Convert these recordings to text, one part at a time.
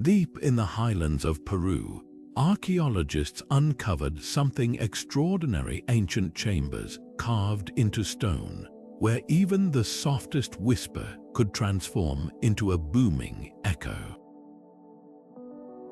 Deep in the highlands of Peru, archaeologists uncovered something extraordinary: ancient chambers carved into stone, where even the softest whisper could transform into a booming echo.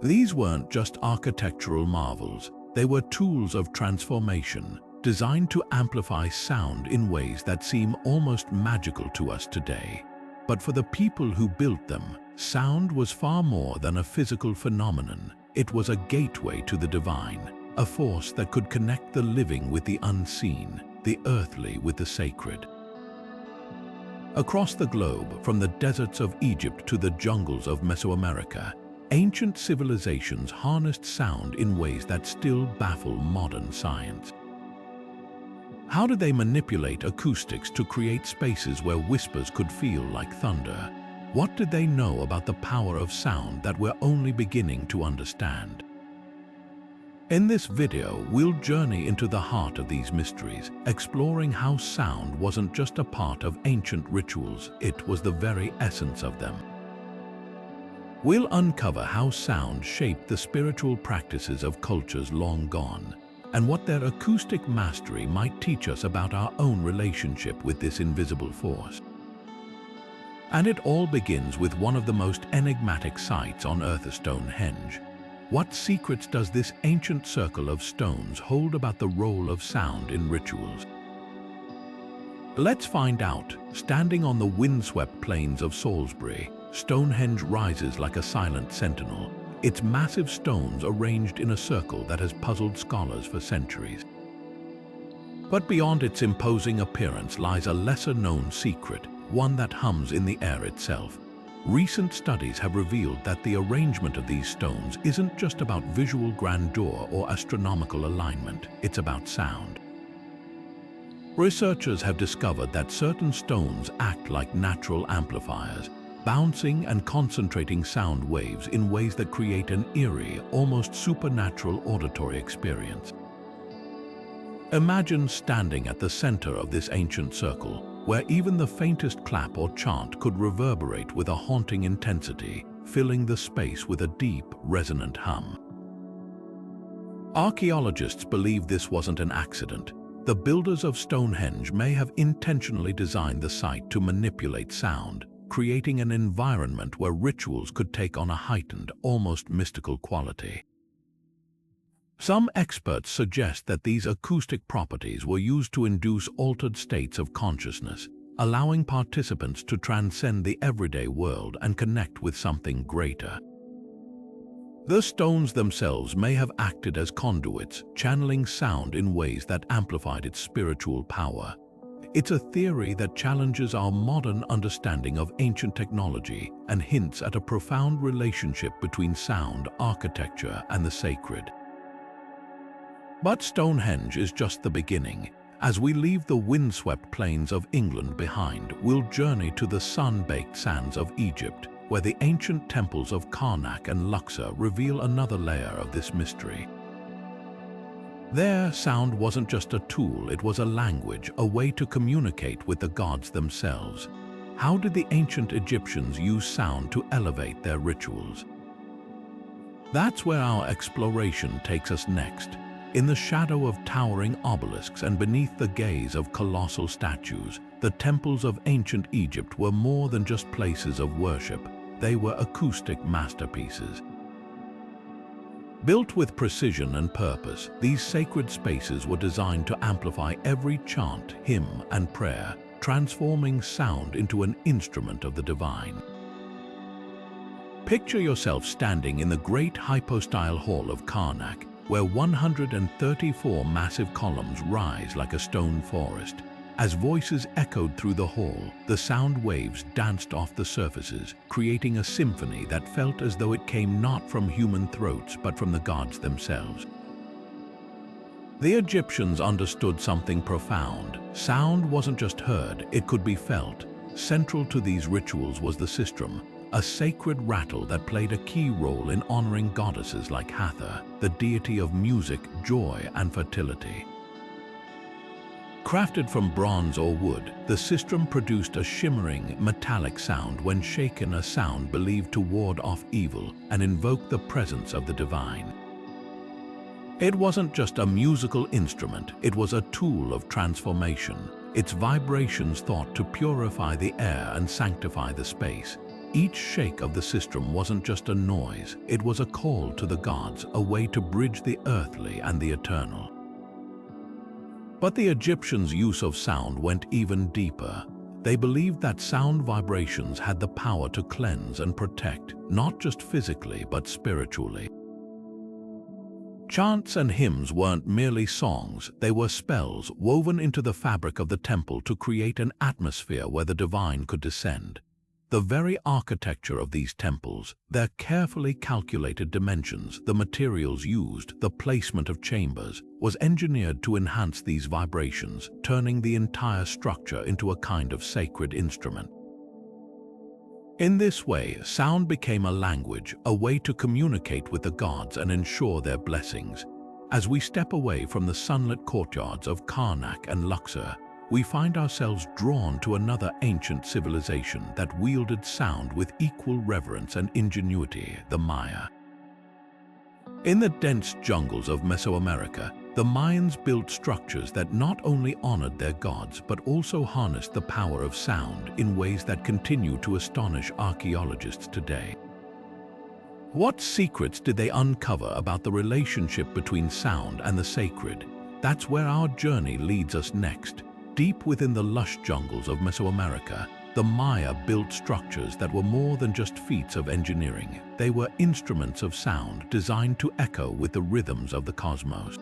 These weren't just architectural marvels, they were tools of transformation, designed to amplify sound in ways that seem almost magical to us today. But for the people who built them, sound was far more than a physical phenomenon. It was a gateway to the divine, a force that could connect the living with the unseen, the earthly with the sacred. Across the globe, from the deserts of Egypt to the jungles of Mesoamerica, ancient civilizations harnessed sound in ways that still baffle modern science. How did they manipulate acoustics to create spaces where whispers could feel like thunder? What did they know about the power of sound that we're only beginning to understand? In this video, we'll journey into the heart of these mysteries, exploring how sound wasn't just a part of ancient rituals, it was the very essence of them. We'll uncover how sound shaped the spiritual practices of cultures long gone, and what their acoustic mastery might teach us about our own relationship with this invisible force. And it all begins with one of the most enigmatic sites on Earth, Stonehenge. What secrets does this ancient circle of stones hold about the role of sound in rituals? Let's find out. Standing on the windswept plains of Salisbury, Stonehenge rises like a silent sentinel, its massive stones arranged in a circle that has puzzled scholars for centuries. But beyond its imposing appearance lies a lesser-known secret, one that hums in the air itself. Recent studies have revealed that the arrangement of these stones isn't just about visual grandeur or astronomical alignment, it's about sound. Researchers have discovered that certain stones act like natural amplifiers, bouncing and concentrating sound waves in ways that create an eerie, almost supernatural auditory experience. Imagine standing at the center of this ancient circle, where even the faintest clap or chant could reverberate with a haunting intensity, filling the space with a deep, resonant hum. Archaeologists believe this wasn't an accident. The builders of Stonehenge may have intentionally designed the site to manipulate sound, creating an environment where rituals could take on a heightened, almost mystical quality. Some experts suggest that these acoustic properties were used to induce altered states of consciousness, allowing participants to transcend the everyday world and connect with something greater. The stones themselves may have acted as conduits, channeling sound in ways that amplified its spiritual power. It's a theory that challenges our modern understanding of ancient technology and hints at a profound relationship between sound, architecture, and the sacred. But Stonehenge is just the beginning. As we leave the windswept plains of England behind, we'll journey to the sun-baked sands of Egypt, where the ancient temples of Karnak and Luxor reveal another layer of this mystery. There, sound wasn't just a tool, it was a language, a way to communicate with the gods themselves. How did the ancient Egyptians use sound to elevate their rituals? That's where our exploration takes us next. In the shadow of towering obelisks and beneath the gaze of colossal statues, the temples of ancient Egypt were more than just places of worship. They were acoustic masterpieces. Built with precision and purpose, these sacred spaces were designed to amplify every chant, hymn, and prayer, transforming sound into an instrument of the divine. Picture yourself standing in the great hypostyle hall of Karnak, where 134 massive columns rise like a stone forest. As voices echoed through the hall, the sound waves danced off the surfaces, creating a symphony that felt as though it came not from human throats but from the gods themselves. The Egyptians understood something profound. Sound wasn't just heard, it could be felt. Central to these rituals was the sistrum, a sacred rattle that played a key role in honoring goddesses like Hathor, the deity of music, joy, and fertility. Crafted from bronze or wood, the sistrum produced a shimmering, metallic sound when shaken, a sound believed to ward off evil and invoke the presence of the divine. It wasn't just a musical instrument, it was a tool of transformation, its vibrations thought to purify the air and sanctify the space. Each shake of the sistrum wasn't just a noise, it was a call to the gods, a way to bridge the earthly and the eternal. But the Egyptians' use of sound went even deeper. They believed that sound vibrations had the power to cleanse and protect, not just physically but spiritually. Chants and hymns weren't merely songs, they were spells woven into the fabric of the temple to create an atmosphere where the divine could descend. The very architecture of these temples, their carefully calculated dimensions, the materials used, the placement of chambers, was engineered to enhance these vibrations, turning the entire structure into a kind of sacred instrument. In this way, sound became a language, a way to communicate with the gods and ensure their blessings. As we step away from the sunlit courtyards of Karnak and Luxor, we find ourselves drawn to another ancient civilization that wielded sound with equal reverence and ingenuity, the Maya. In the dense jungles of Mesoamerica, the Mayans built structures that not only honored their gods but also harnessed the power of sound in ways that continue to astonish archaeologists today. What secrets did they uncover about the relationship between sound and the sacred? That's where our journey leads us next. Deep within the lush jungles of Mesoamerica, the Maya built structures that were more than just feats of engineering. They were instruments of sound designed to echo with the rhythms of the cosmos.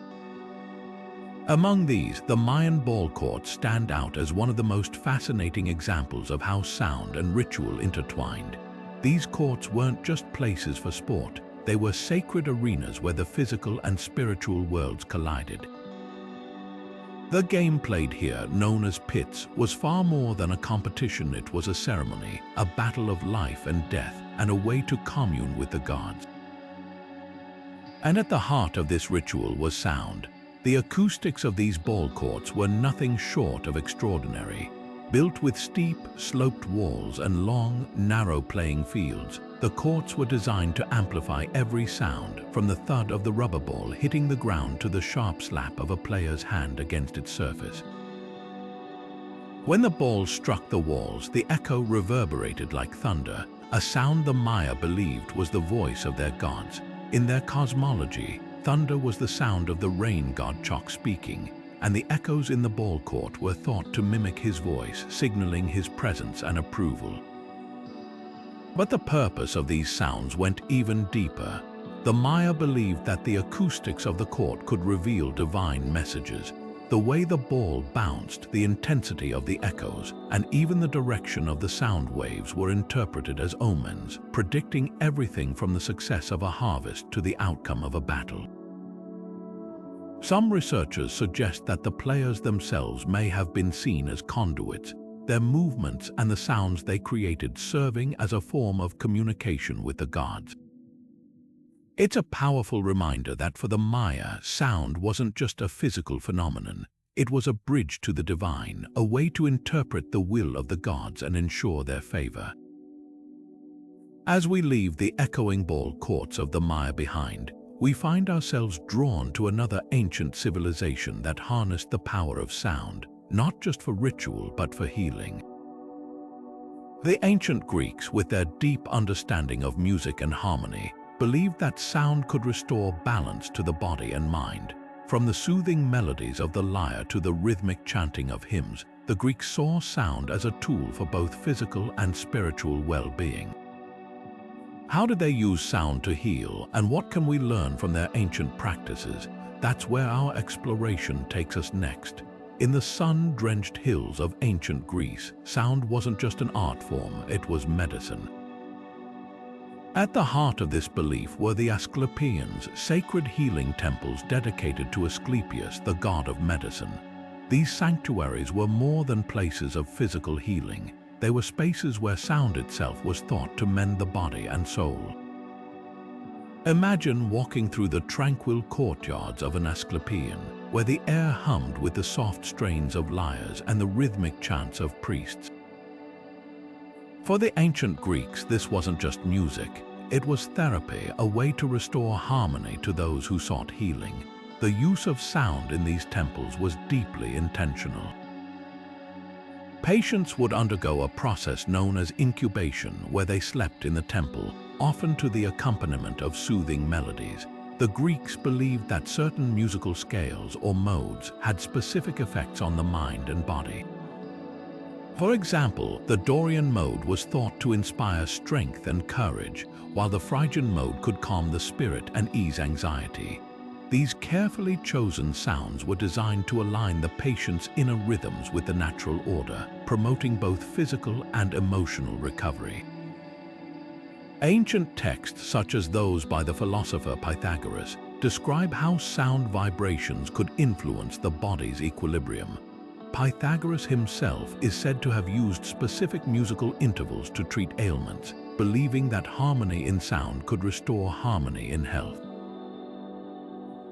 Among these, the Mayan ball courts stand out as one of the most fascinating examples of how sound and ritual intertwined. These courts weren't just places for sport, they were sacred arenas where the physical and spiritual worlds collided. The game played here, known as pits, was far more than a competition. It was a ceremony, a battle of life and death, and a way to commune with the gods. And at the heart of this ritual was sound. The acoustics of these ball courts were nothing short of extraordinary. Built with steep, sloped walls and long, narrow playing fields, the courts were designed to amplify every sound, from the thud of the rubber ball hitting the ground to the sharp slap of a player's hand against its surface. When the ball struck the walls, the echo reverberated like thunder, a sound the Maya believed was the voice of their gods. In their cosmology, thunder was the sound of the rain god Chok speaking, and the echoes in the ball court were thought to mimic his voice, signaling his presence and approval. But the purpose of these sounds went even deeper. The Maya believed that the acoustics of the court could reveal divine messages. The way the ball bounced, the intensity of the echoes, and even the direction of the sound waves were interpreted as omens, predicting everything from the success of a harvest to the outcome of a battle. Some researchers suggest that the players themselves may have been seen as conduits, their movements and the sounds they created serving as a form of communication with the gods. It's a powerful reminder that for the Maya, sound wasn't just a physical phenomenon. It was a bridge to the divine, a way to interpret the will of the gods and ensure their favor. As we leave the echoing ball courts of the Maya behind, we find ourselves drawn to another ancient civilization that harnessed the power of sound, not just for ritual but for healing. The ancient Greeks, with their deep understanding of music and harmony, believed that sound could restore balance to the body and mind. From the soothing melodies of the lyre to the rhythmic chanting of hymns, the Greeks saw sound as a tool for both physical and spiritual well-being. How did they use sound to heal, and what can we learn from their ancient practices? That's where our exploration takes us next. In the sun-drenched hills of ancient Greece, sound wasn't just an art form, it was medicine. At the heart of this belief were the Asclepieions, sacred healing temples dedicated to Asclepius, the god of medicine. These sanctuaries were more than places of physical healing. They were spaces where sound itself was thought to mend the body and soul. Imagine walking through the tranquil courtyards of an Asclepieion, where the air hummed with the soft strains of lyres and the rhythmic chants of priests. For the ancient Greeks, this wasn't just music. It was therapy, a way to restore harmony to those who sought healing. The use of sound in these temples was deeply intentional. Patients would undergo a process known as incubation, where they slept in the temple, often to the accompaniment of soothing melodies. The Greeks believed that certain musical scales or modes had specific effects on the mind and body. For example, the Dorian mode was thought to inspire strength and courage, while the Phrygian mode could calm the spirit and ease anxiety. These carefully chosen sounds were designed to align the patient's inner rhythms with the natural order, promoting both physical and emotional recovery. Ancient texts, such as those by the philosopher Pythagoras, describe how sound vibrations could influence the body's equilibrium. Pythagoras himself is said to have used specific musical intervals to treat ailments, believing that harmony in sound could restore harmony in health.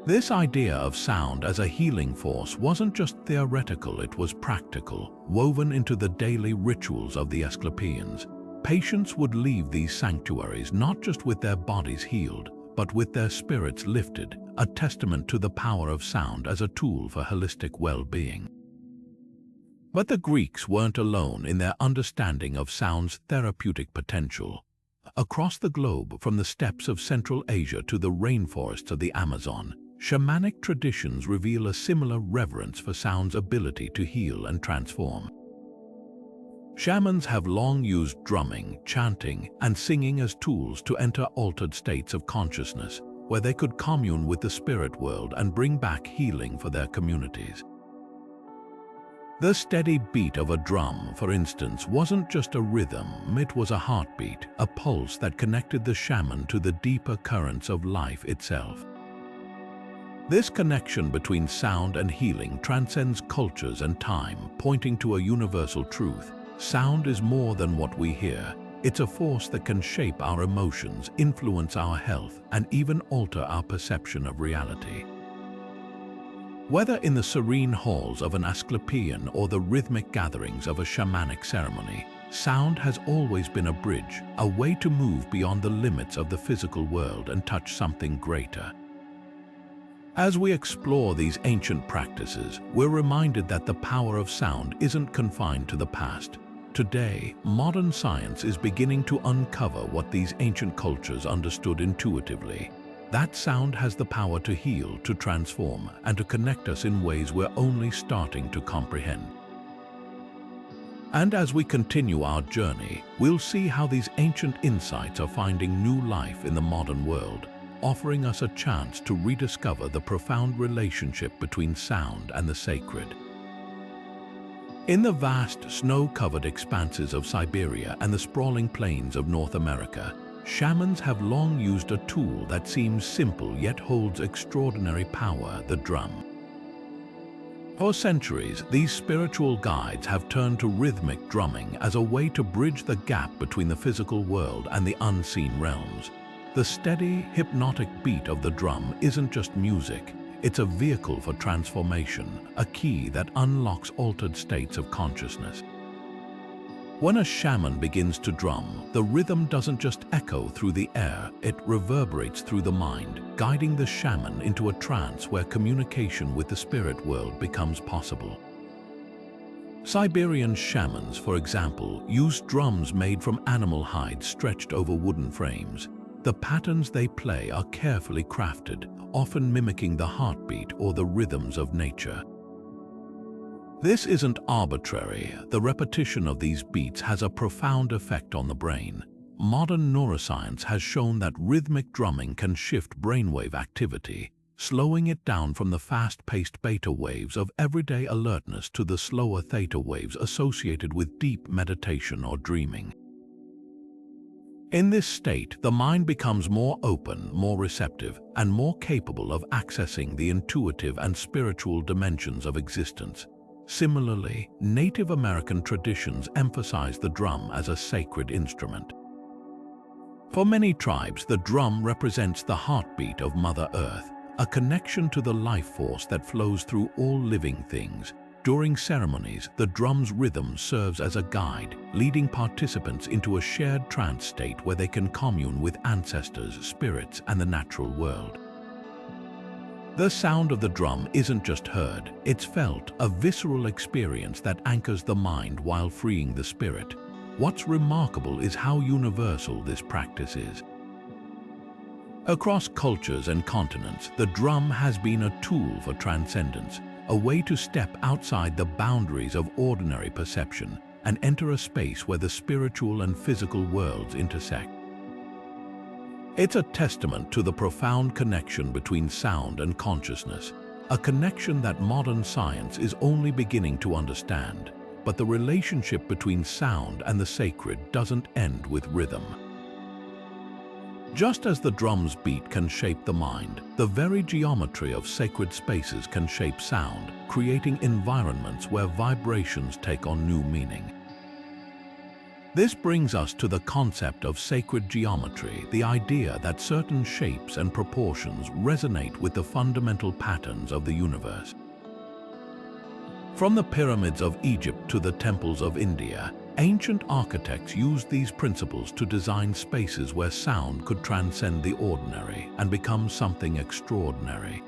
This idea of sound as a healing force wasn't just theoretical, it was practical, woven into the daily rituals of the Asclepieions. Patients would leave these sanctuaries not just with their bodies healed, but with their spirits lifted, a testament to the power of sound as a tool for holistic well-being. But the Greeks weren't alone in their understanding of sound's therapeutic potential. Across the globe, from the steppes of Central Asia to the rainforests of the Amazon, shamanic traditions reveal a similar reverence for sound's ability to heal and transform. Shamans have long used drumming, chanting, and singing as tools to enter altered states of consciousness, where they could commune with the spirit world and bring back healing for their communities. The steady beat of a drum, for instance, wasn't just a rhythm, it was a heartbeat, a pulse that connected the shaman to the deeper currents of life itself. This connection between sound and healing transcends cultures and time, pointing to a universal truth. Sound is more than what we hear. It's a force that can shape our emotions, influence our health, and even alter our perception of reality. Whether in the serene halls of an Asclepieion or the rhythmic gatherings of a shamanic ceremony, sound has always been a bridge, a way to move beyond the limits of the physical world and touch something greater. As we explore these ancient practices, we're reminded that the power of sound isn't confined to the past. Today, modern science is beginning to uncover what these ancient cultures understood intuitively. That sound has the power to heal, to transform, and to connect us in ways we're only starting to comprehend. And as we continue our journey, we'll see how these ancient insights are finding new life in the modern world, offering us a chance to rediscover the profound relationship between sound and the sacred. In the vast, snow-covered expanses of Siberia and the sprawling plains of North America, shamans have long used a tool that seems simple yet holds extraordinary power: the drum. For centuries, these spiritual guides have turned to rhythmic drumming as a way to bridge the gap between the physical world and the unseen realms. The steady, hypnotic beat of the drum isn't just music, it's a vehicle for transformation, a key that unlocks altered states of consciousness. When a shaman begins to drum, the rhythm doesn't just echo through the air, it reverberates through the mind, guiding the shaman into a trance where communication with the spirit world becomes possible. Siberian shamans, for example, use drums made from animal hides stretched over wooden frames. The patterns they play are carefully crafted, often mimicking the heartbeat or the rhythms of nature. This isn't arbitrary. The repetition of these beats has a profound effect on the brain. Modern neuroscience has shown that rhythmic drumming can shift brainwave activity, slowing it down from the fast-paced beta waves of everyday alertness to the slower theta waves associated with deep meditation or dreaming. In this state, the mind becomes more open, more receptive, and more capable of accessing the intuitive and spiritual dimensions of existence. Similarly, Native American traditions emphasize the drum as a sacred instrument. For many tribes, the drum represents the heartbeat of Mother Earth, a connection to the life force that flows through all living things. During ceremonies, the drum's rhythm serves as a guide, leading participants into a shared trance state where they can commune with ancestors, spirits, and the natural world. The sound of the drum isn't just heard, it's felt, a visceral experience that anchors the mind while freeing the spirit. What's remarkable is how universal this practice is. Across cultures and continents, the drum has been a tool for transcendence, a way to step outside the boundaries of ordinary perception and enter a space where the spiritual and physical worlds intersect. It's a testament to the profound connection between sound and consciousness, a connection that modern science is only beginning to understand. But the relationship between sound and the sacred doesn't end with rhythm. Just as the drum's beat can shape the mind, the very geometry of sacred spaces can shape sound, creating environments where vibrations take on new meaning. This brings us to the concept of sacred geometry, the idea that certain shapes and proportions resonate with the fundamental patterns of the universe. From the pyramids of Egypt to the temples of India, ancient architects used these principles to design spaces where sound could transcend the ordinary and become something extraordinary.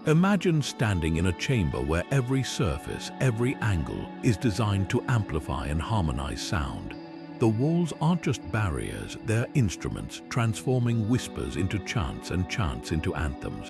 Imagine standing in a chamber where every surface, every angle is designed to amplify and harmonize sound. The walls aren't just barriers, they're instruments, transforming whispers into chants and chants into anthems.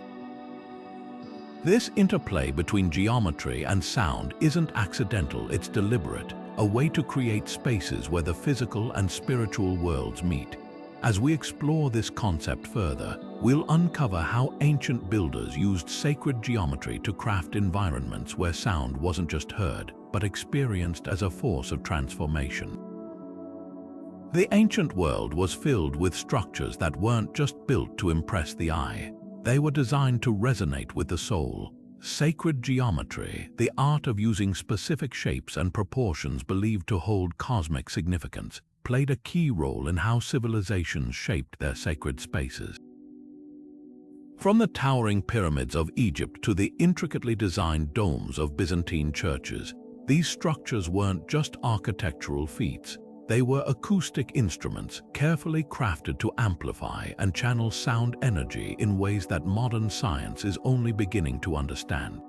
This interplay between geometry and sound isn't accidental, it's deliberate, a way to create spaces where the physical and spiritual worlds meet. As we explore this concept further, we'll uncover how ancient builders used sacred geometry to craft environments where sound wasn't just heard, but experienced as a force of transformation. The ancient world was filled with structures that weren't just built to impress the eye. They were designed to resonate with the soul. Sacred geometry, the art of using specific shapes and proportions believed to hold cosmic significance, played a key role in how civilizations shaped their sacred spaces. From the towering pyramids of Egypt to the intricately designed domes of Byzantine churches, these structures weren't just architectural feats. They were acoustic instruments, carefully crafted to amplify and channel sound energy in ways that modern science is only beginning to understand.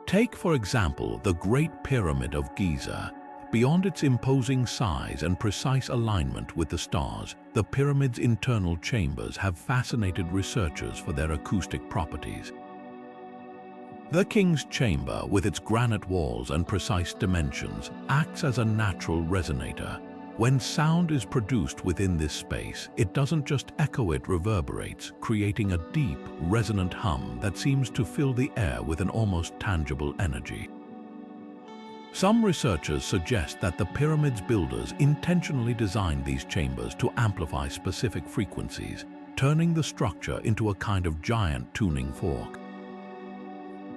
Take, for example, the Great Pyramid of Giza. Beyond its imposing size and precise alignment with the stars, the pyramid's internal chambers have fascinated researchers for their acoustic properties. The King's Chamber, with its granite walls and precise dimensions, acts as a natural resonator. When sound is produced within this space, it doesn't just echo, it reverberates, creating a deep, resonant hum that seems to fill the air with an almost tangible energy. Some researchers suggest that the pyramid's builders intentionally designed these chambers to amplify specific frequencies, turning the structure into a kind of giant tuning fork.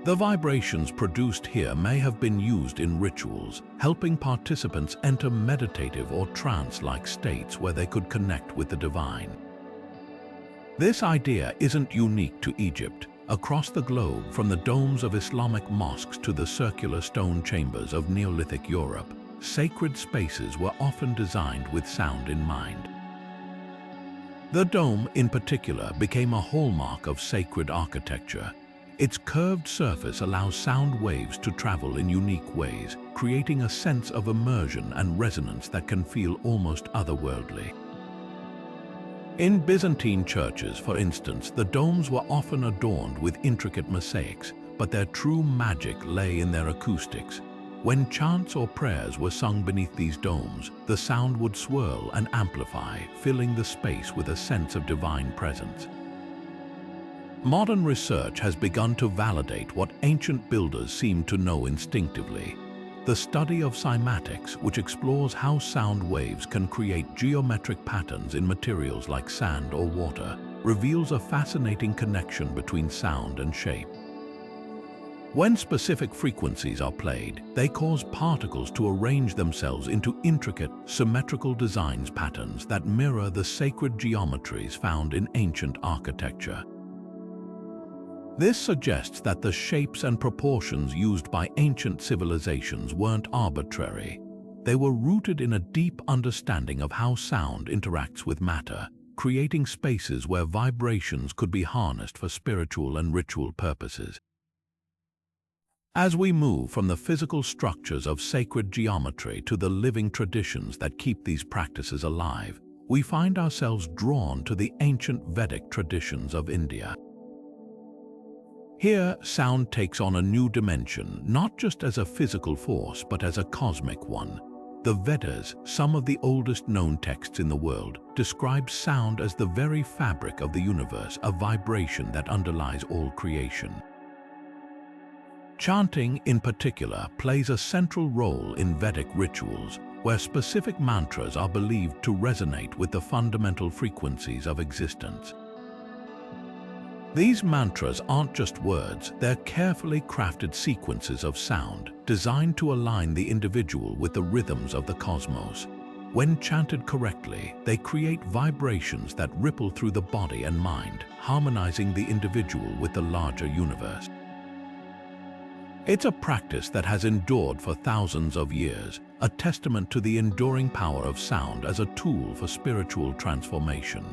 The vibrations produced here may have been used in rituals, helping participants enter meditative or trance-like states where they could connect with the divine. This idea isn't unique to Egypt. Across the globe, from the domes of Islamic mosques to the circular stone chambers of Neolithic Europe, sacred spaces were often designed with sound in mind. The dome, in particular, became a hallmark of sacred architecture. Its curved surface allows sound waves to travel in unique ways, creating a sense of immersion and resonance that can feel almost otherworldly. In Byzantine churches, for instance, the domes were often adorned with intricate mosaics, but their true magic lay in their acoustics. When chants or prayers were sung beneath these domes, the sound would swirl and amplify, filling the space with a sense of divine presence. Modern research has begun to validate what ancient builders seemed to know instinctively. The study of cymatics, which explores how sound waves can create geometric patterns in materials like sand or water, reveals a fascinating connection between sound and shape. When specific frequencies are played, they cause particles to arrange themselves into intricate, symmetrical designs patterns that mirror the sacred geometries found in ancient architecture. This suggests that the shapes and proportions used by ancient civilizations weren't arbitrary. They were rooted in a deep understanding of how sound interacts with matter, creating spaces where vibrations could be harnessed for spiritual and ritual purposes. As we move from the physical structures of sacred geometry to the living traditions that keep these practices alive, we find ourselves drawn to the ancient Vedic traditions of India. Here, sound takes on a new dimension, not just as a physical force, but as a cosmic one. The Vedas, some of the oldest known texts in the world, describe sound as the very fabric of the universe, a vibration that underlies all creation. Chanting, in particular, plays a central role in Vedic rituals, where specific mantras are believed to resonate with the fundamental frequencies of existence. These mantras aren't just words, they're carefully crafted sequences of sound, designed to align the individual with the rhythms of the cosmos. When chanted correctly, they create vibrations that ripple through the body and mind, harmonizing the individual with the larger universe. It's a practice that has endured for thousands of years, a testament to the enduring power of sound as a tool for spiritual transformation.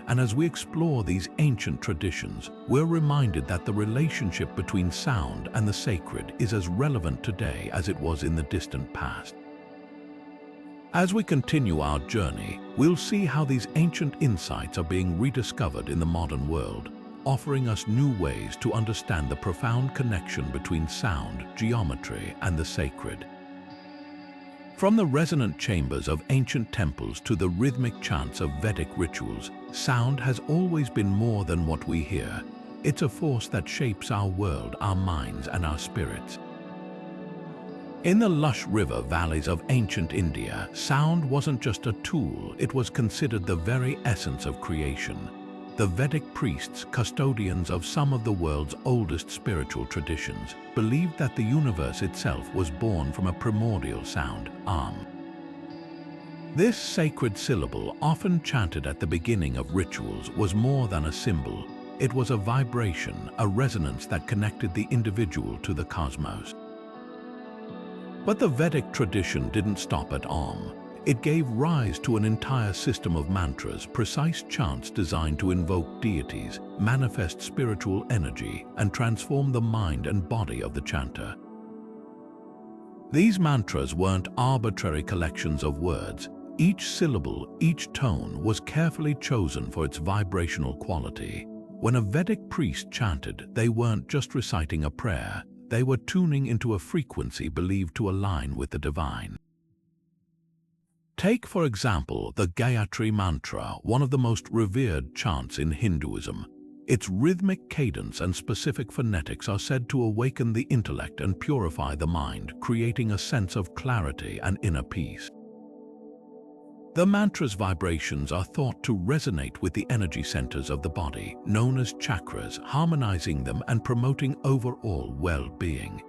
And as we explore these ancient traditions, we're reminded that the relationship between sound and the sacred is as relevant today as it was in the distant past. As we continue our journey, we'll see how these ancient insights are being rediscovered in the modern world, offering us new ways to understand the profound connection between sound, geometry, and the sacred. From the resonant chambers of ancient temples to the rhythmic chants of Vedic rituals, sound has always been more than what we hear. It's a force that shapes our world, our minds, and our spirits. In the lush river valleys of ancient India, sound wasn't just a tool, it was considered the very essence of creation. The Vedic priests, custodians of some of the world's oldest spiritual traditions, believed that the universe itself was born from a primordial sound, This sacred syllable, often chanted at the beginning of rituals, was more than a symbol. It was a vibration, a resonance that connected the individual to the cosmos. But the Vedic tradition didn't stop at It gave rise to an entire system of mantras, precise chants designed to invoke deities, manifest spiritual energy, and transform the mind and body of the chanter. These mantras weren't arbitrary collections of words. Each syllable, each tone was carefully chosen for its vibrational quality. When a Vedic priest chanted, they weren't just reciting a prayer, they were tuning into a frequency believed to align with the divine. Take, for example, the Gayatri Mantra, one of the most revered chants in Hinduism. Its rhythmic cadence and specific phonetics are said to awaken the intellect and purify the mind, creating a sense of clarity and inner peace. The mantra's vibrations are thought to resonate with the energy centers of the body, known as chakras, harmonizing them and promoting overall well-being.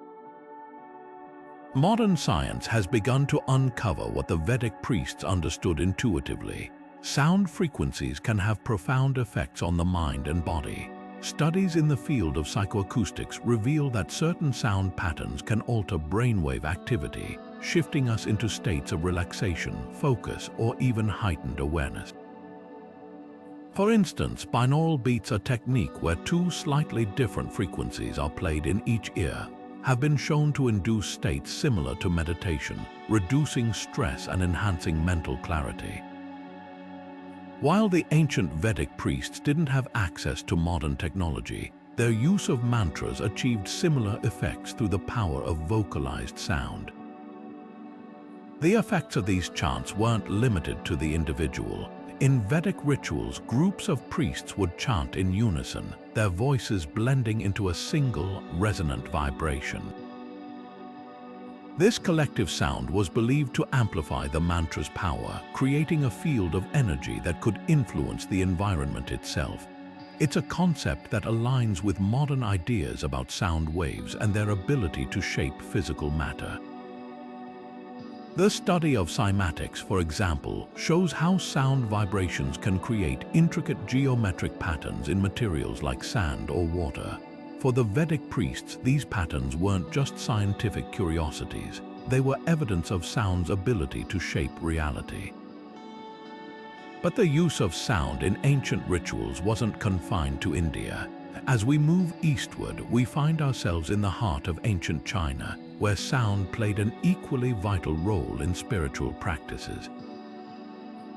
Modern science has begun to uncover what the Vedic priests understood intuitively. Sound frequencies can have profound effects on the mind and body. Studies in the field of psychoacoustics reveal that certain sound patterns can alter brainwave activity, shifting us into states of relaxation, focus, or even heightened awareness. For instance, binaural beats, a technique where two slightly different frequencies are played in each ear, have been shown to induce states similar to meditation, reducing stress and enhancing mental clarity. While the ancient Vedic priests didn't have access to modern technology, their use of mantras achieved similar effects through the power of vocalized sound. The effects of these chants weren't limited to the individual. In Vedic rituals, groups of priests would chant in unison, their voices blending into a single, resonant vibration. This collective sound was believed to amplify the mantra's power, creating a field of energy that could influence the environment itself. It's a concept that aligns with modern ideas about sound waves and their ability to shape physical matter. The study of cymatics, for example, shows how sound vibrations can create intricate geometric patterns in materials like sand or water. For the Vedic priests, these patterns weren't just scientific curiosities. They were evidence of sound's ability to shape reality. But the use of sound in ancient rituals wasn't confined to India. As we move eastward, we find ourselves in the heart of ancient China, where sound played an equally vital role in spiritual practices.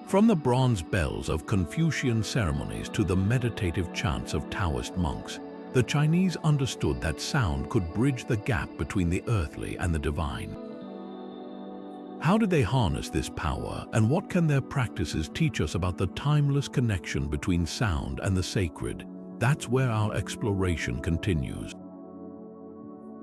From the bronze bells of Confucian ceremonies to the meditative chants of Taoist monks, the Chinese understood that sound could bridge the gap between the earthly and the divine. How did they harness this power, and what can their practices teach us about the timeless connection between sound and the sacred? That's where our exploration continues.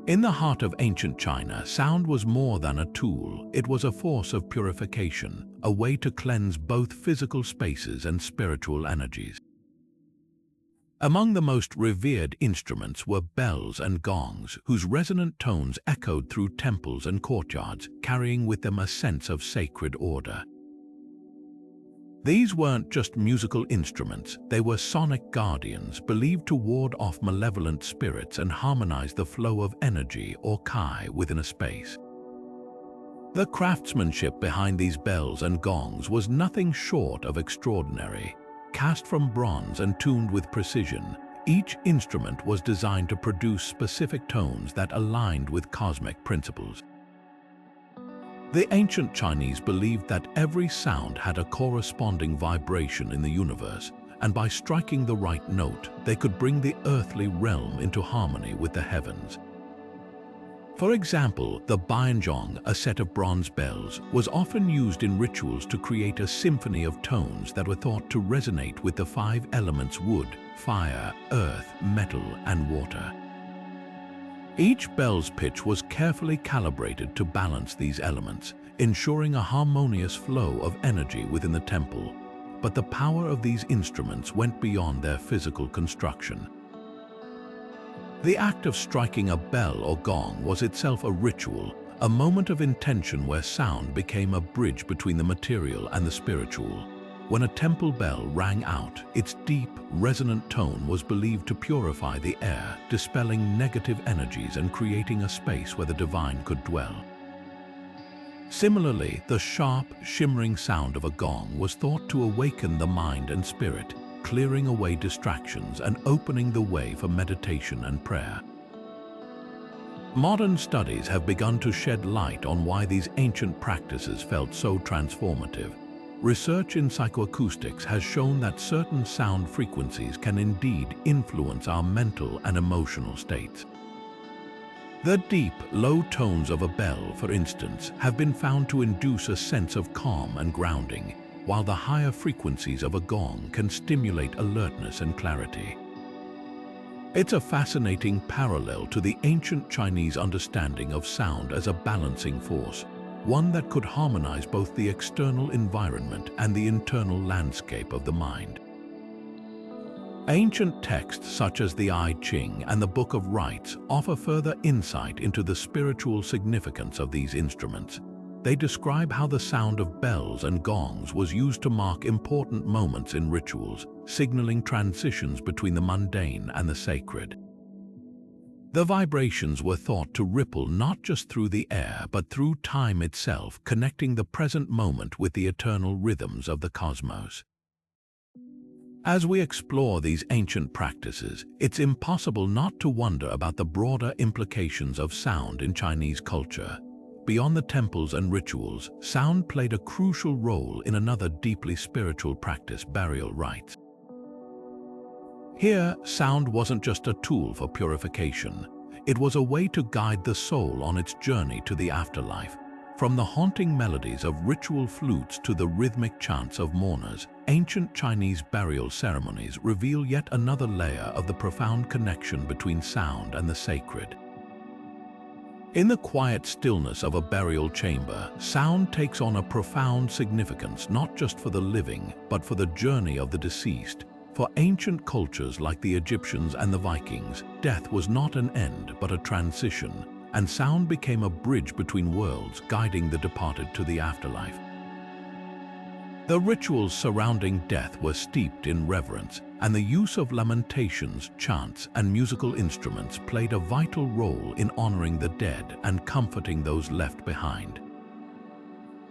In the heart of ancient China, sound was more than a tool. It was a force of purification, a way to cleanse both physical spaces and spiritual energies. Among the most revered instruments were bells and gongs, whose resonant tones echoed through temples and courtyards, carrying with them a sense of sacred order. These weren't just musical instruments, they were sonic guardians believed to ward off malevolent spirits and harmonize the flow of energy or chi within a space. The craftsmanship behind these bells and gongs was nothing short of extraordinary. Cast from bronze and tuned with precision, each instrument was designed to produce specific tones that aligned with cosmic principles. The ancient Chinese believed that every sound had a corresponding vibration in the universe, and by striking the right note, they could bring the earthly realm into harmony with the heavens. For example, the banjong, a set of bronze bells, was often used in rituals to create a symphony of tones that were thought to resonate with the five elements: wood, fire, earth, metal, and water. Each bell's pitch was carefully calibrated to balance these elements, ensuring a harmonious flow of energy within the temple. But the power of these instruments went beyond their physical construction. The act of striking a bell or gong was itself a ritual, a moment of intention where sound became a bridge between the material and the spiritual. When a temple bell rang out, its deep, resonant tone was believed to purify the air, dispelling negative energies and creating a space where the divine could dwell. Similarly, the sharp, shimmering sound of a gong was thought to awaken the mind and spirit, clearing away distractions and opening the way for meditation and prayer. Modern studies have begun to shed light on why these ancient practices felt so transformative. Research in psychoacoustics has shown that certain sound frequencies can indeed influence our mental and emotional states. The deep, low tones of a bell, for instance, have been found to induce a sense of calm and grounding, while the higher frequencies of a gong can stimulate alertness and clarity. It's a fascinating parallel to the ancient Chinese understanding of sound as a balancing force, one that could harmonize both the external environment and the internal landscape of the mind. Ancient texts such as the I Ching and the Book of Rites offer further insight into the spiritual significance of these instruments. They describe how the sound of bells and gongs was used to mark important moments in rituals, signaling transitions between the mundane and the sacred. The vibrations were thought to ripple not just through the air but through time itself, connecting the present moment with the eternal rhythms of the cosmos. As we explore these ancient practices, it's impossible not to wonder about the broader implications of sound in Chinese culture. Beyond the temples and rituals, sound played a crucial role in another deeply spiritual practice: burial rites. Here, sound wasn't just a tool for purification. It was a way to guide the soul on its journey to the afterlife. From the haunting melodies of ritual flutes to the rhythmic chants of mourners, ancient Chinese burial ceremonies reveal yet another layer of the profound connection between sound and the sacred. In the quiet stillness of a burial chamber, sound takes on a profound significance not just for the living, but for the journey of the deceased. For ancient cultures like the Egyptians and the Vikings, death was not an end but a transition, and sound became a bridge between worlds, guiding the departed to the afterlife. The rituals surrounding death were steeped in reverence, and the use of lamentations, chants, and musical instruments played a vital role in honoring the dead and comforting those left behind.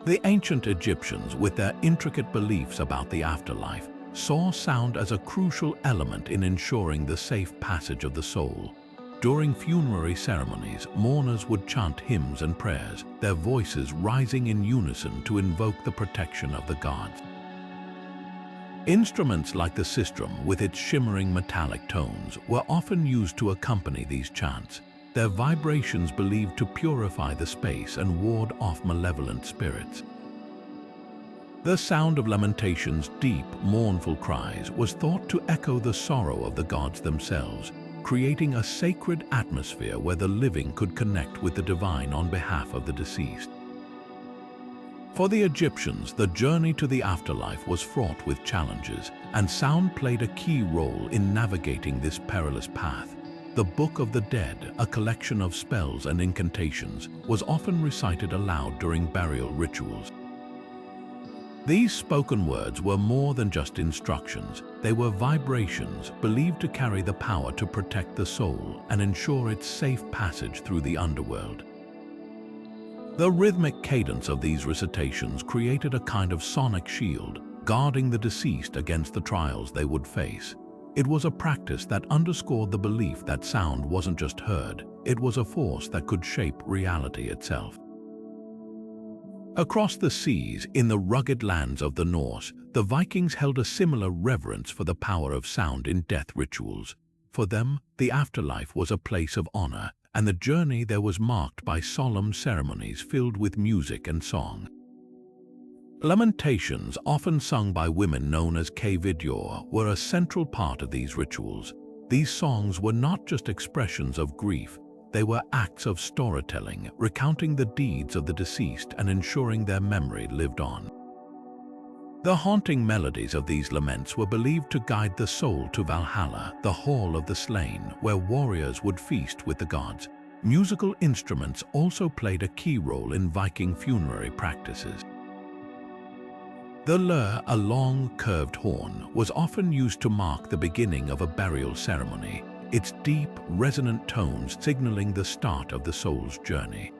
The ancient Egyptians, with their intricate beliefs about the afterlife, saw sound as a crucial element in ensuring the safe passage of the soul. During funerary ceremonies, mourners would chant hymns and prayers, their voices rising in unison to invoke the protection of the gods. Instruments like the sistrum, with its shimmering metallic tones, were often used to accompany these chants, their vibrations believed to purify the space and ward off malevolent spirits. The sound of lamentations' deep, mournful cries was thought to echo the sorrow of the gods themselves, creating a sacred atmosphere where the living could connect with the divine on behalf of the deceased. For the Egyptians, the journey to the afterlife was fraught with challenges, and sound played a key role in navigating this perilous path. The Book of the Dead, a collection of spells and incantations, was often recited aloud during burial rituals. These spoken words were more than just instructions. They were vibrations believed to carry the power to protect the soul and ensure its safe passage through the underworld. The rhythmic cadence of these recitations created a kind of sonic shield, guarding the deceased against the trials they would face. It was a practice that underscored the belief that sound wasn't just heard, it was a force that could shape reality itself. Across the seas, in the rugged lands of the Norse, the Vikings held a similar reverence for the power of sound in death rituals. For them, the afterlife was a place of honor, and the journey there was marked by solemn ceremonies filled with music and song. Lamentations, often sung by women known as Kvidur, were a central part of these rituals. These songs were not just expressions of grief, they were acts of storytelling, recounting the deeds of the deceased and ensuring their memory lived on. The haunting melodies of these laments were believed to guide the soul to Valhalla, the hall of the slain, where warriors would feast with the gods. Musical instruments also played a key role in Viking funerary practices. The lyre, a long, curved horn, was often used to mark the beginning of a burial ceremony, its deep, resonant tones signaling the start of the soul's journey.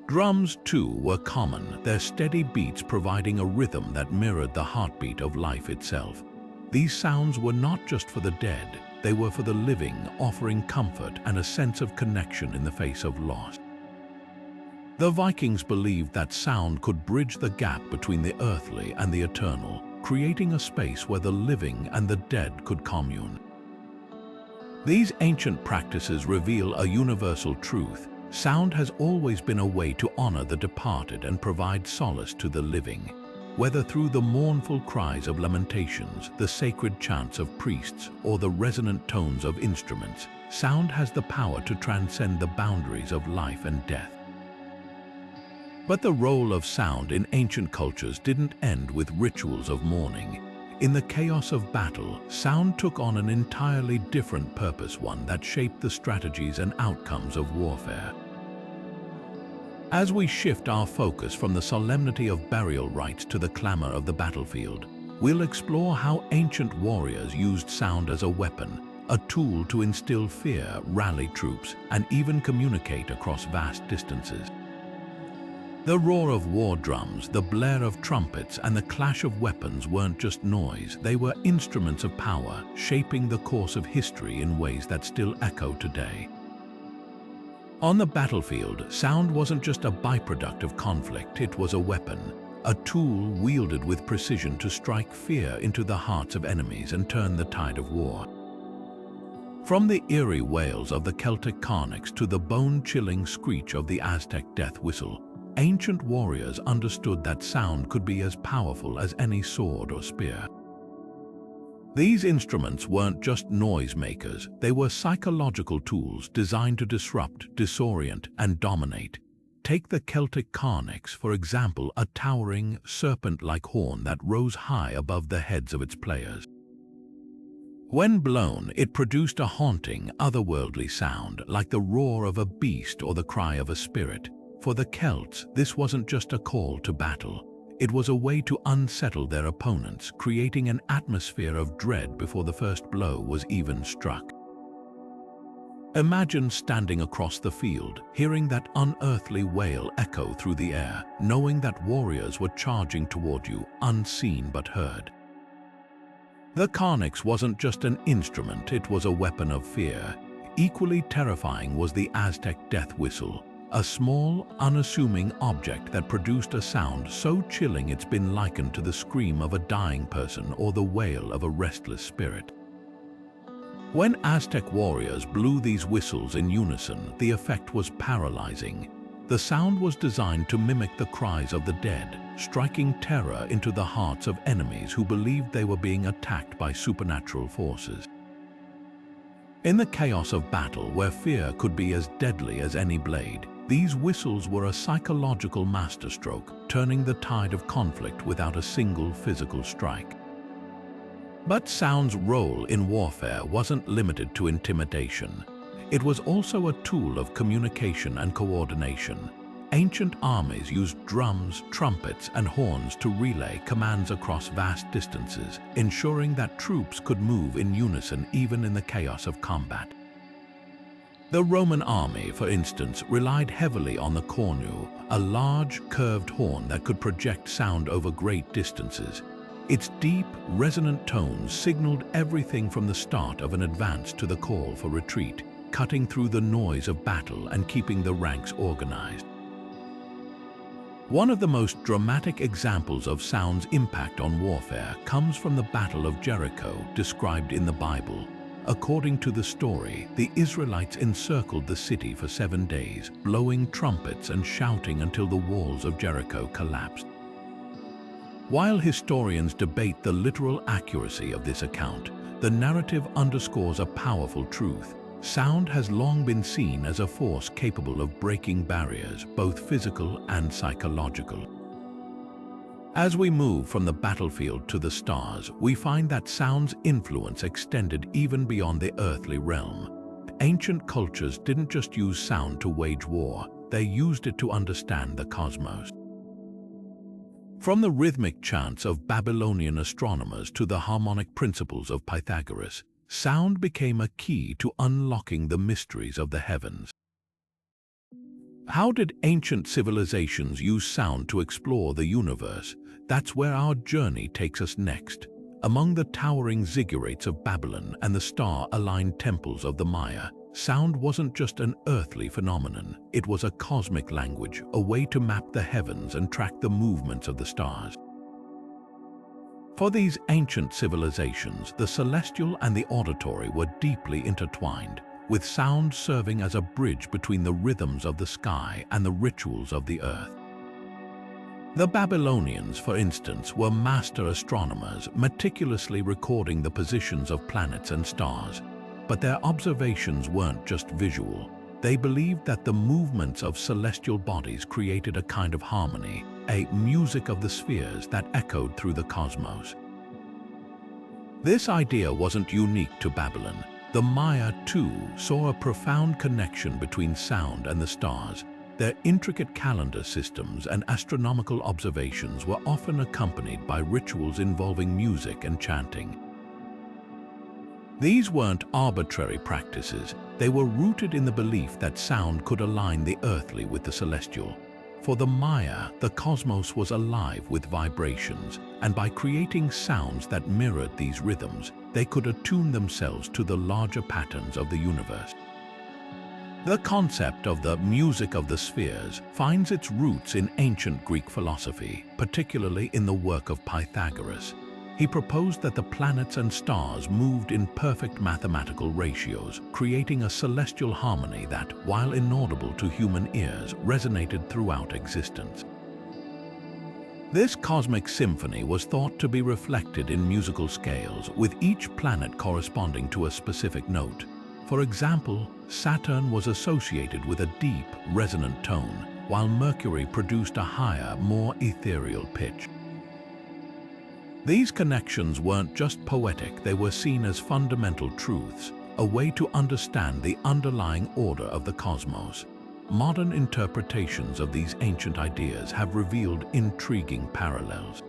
Drums, too, were common, their steady beats providing a rhythm that mirrored the heartbeat of life itself. These sounds were not just for the dead, they were for the living, offering comfort and a sense of connection in the face of loss. The Vikings believed that sound could bridge the gap between the earthly and the eternal, creating a space where the living and the dead could commune. These ancient practices reveal a universal truth. Sound has always been a way to honor the departed and provide solace to the living. Whether through the mournful cries of lamentations, the sacred chants of priests, or the resonant tones of instruments, sound has the power to transcend the boundaries of life and death. But the role of sound in ancient cultures didn't end with rituals of mourning. In the chaos of battle, sound took on an entirely different purpose, one that shaped the strategies and outcomes of warfare. As we shift our focus from the solemnity of burial rites to the clamor of the battlefield, we'll explore how ancient warriors used sound as a weapon, a tool to instill fear, rally troops, and even communicate across vast distances. The roar of war drums, the blare of trumpets, and the clash of weapons weren't just noise, they were instruments of power, shaping the course of history in ways that still echo today. On the battlefield, sound wasn't just a byproduct of conflict, it was a weapon, a tool wielded with precision to strike fear into the hearts of enemies and turn the tide of war. From the eerie wails of the Celtic carnix to the bone-chilling screech of the Aztec death whistle, ancient warriors understood that sound could be as powerful as any sword or spear. These instruments weren't just noisemakers, they were psychological tools designed to disrupt, disorient, and dominate. Take the Celtic carnix, for example, a towering, serpent-like horn that rose high above the heads of its players. When blown, it produced a haunting, otherworldly sound, like the roar of a beast or the cry of a spirit. For the Celts, this wasn't just a call to battle. It was a way to unsettle their opponents, creating an atmosphere of dread before the first blow was even struck. Imagine standing across the field, hearing that unearthly wail echo through the air, knowing that warriors were charging toward you, unseen but heard. The Carnix wasn't just an instrument, it was a weapon of fear. Equally terrifying was the Aztec death whistle, a small, unassuming object that produced a sound so chilling it's been likened to the scream of a dying person or the wail of a restless spirit. When Aztec warriors blew these whistles in unison, the effect was paralyzing. The sound was designed to mimic the cries of the dead, striking terror into the hearts of enemies who believed they were being attacked by supernatural forces. In the chaos of battle, where fear could be as deadly as any blade, these whistles were a psychological masterstroke, turning the tide of conflict without a single physical strike. But sound's role in warfare wasn't limited to intimidation. It was also a tool of communication and coordination. Ancient armies used drums, trumpets, and horns to relay commands across vast distances, ensuring that troops could move in unison even in the chaos of combat. The Roman army, for instance, relied heavily on the cornu, a large, curved horn that could project sound over great distances. Its deep, resonant tones signaled everything from the start of an advance to the call for retreat, cutting through the noise of battle and keeping the ranks organized. One of the most dramatic examples of sound's impact on warfare comes from the Battle of Jericho, described in the Bible. According to the story, the Israelites encircled the city for 7 days, blowing trumpets and shouting until the walls of Jericho collapsed. While historians debate the literal accuracy of this account, the narrative underscores a powerful truth. Sound has long been seen as a force capable of breaking barriers, both physical and psychological. As we move from the battlefield to the stars, we find that sound's influence extended even beyond the earthly realm. Ancient cultures didn't just use sound to wage war, they used it to understand the cosmos. From the rhythmic chants of Babylonian astronomers to the harmonic principles of Pythagoras, sound became a key to unlocking the mysteries of the heavens. How did ancient civilizations use sound to explore the universe? That's where our journey takes us next. Among the towering ziggurats of Babylon and the star-aligned temples of the Maya, sound wasn't just an earthly phenomenon. It was a cosmic language, a way to map the heavens and track the movements of the stars. For these ancient civilizations, the celestial and the auditory were deeply intertwined, with sound serving as a bridge between the rhythms of the sky and the rituals of the earth. The Babylonians, for instance, were master astronomers, meticulously recording the positions of planets and stars. But their observations weren't just visual. They believed that the movements of celestial bodies created a kind of harmony, a music of the spheres that echoed through the cosmos. This idea wasn't unique to Babylon. The Maya, too, saw a profound connection between sound and the stars. Their intricate calendar systems and astronomical observations were often accompanied by rituals involving music and chanting. These weren't arbitrary practices. They were rooted in the belief that sound could align the earthly with the celestial. For the Maya, the cosmos was alive with vibrations, and by creating sounds that mirrored these rhythms, they could attune themselves to the larger patterns of the universe. The concept of the music of the spheres finds its roots in ancient Greek philosophy, particularly in the work of Pythagoras. He proposed that the planets and stars moved in perfect mathematical ratios, creating a celestial harmony that, while inaudible to human ears, resonated throughout existence. This cosmic symphony was thought to be reflected in musical scales, with each planet corresponding to a specific note. For example, Saturn was associated with a deep, resonant tone, while Mercury produced a higher, more ethereal pitch. These connections weren't just poetic, they were seen as fundamental truths, a way to understand the underlying order of the cosmos. Modern interpretations of these ancient ideas have revealed intriguing parallels.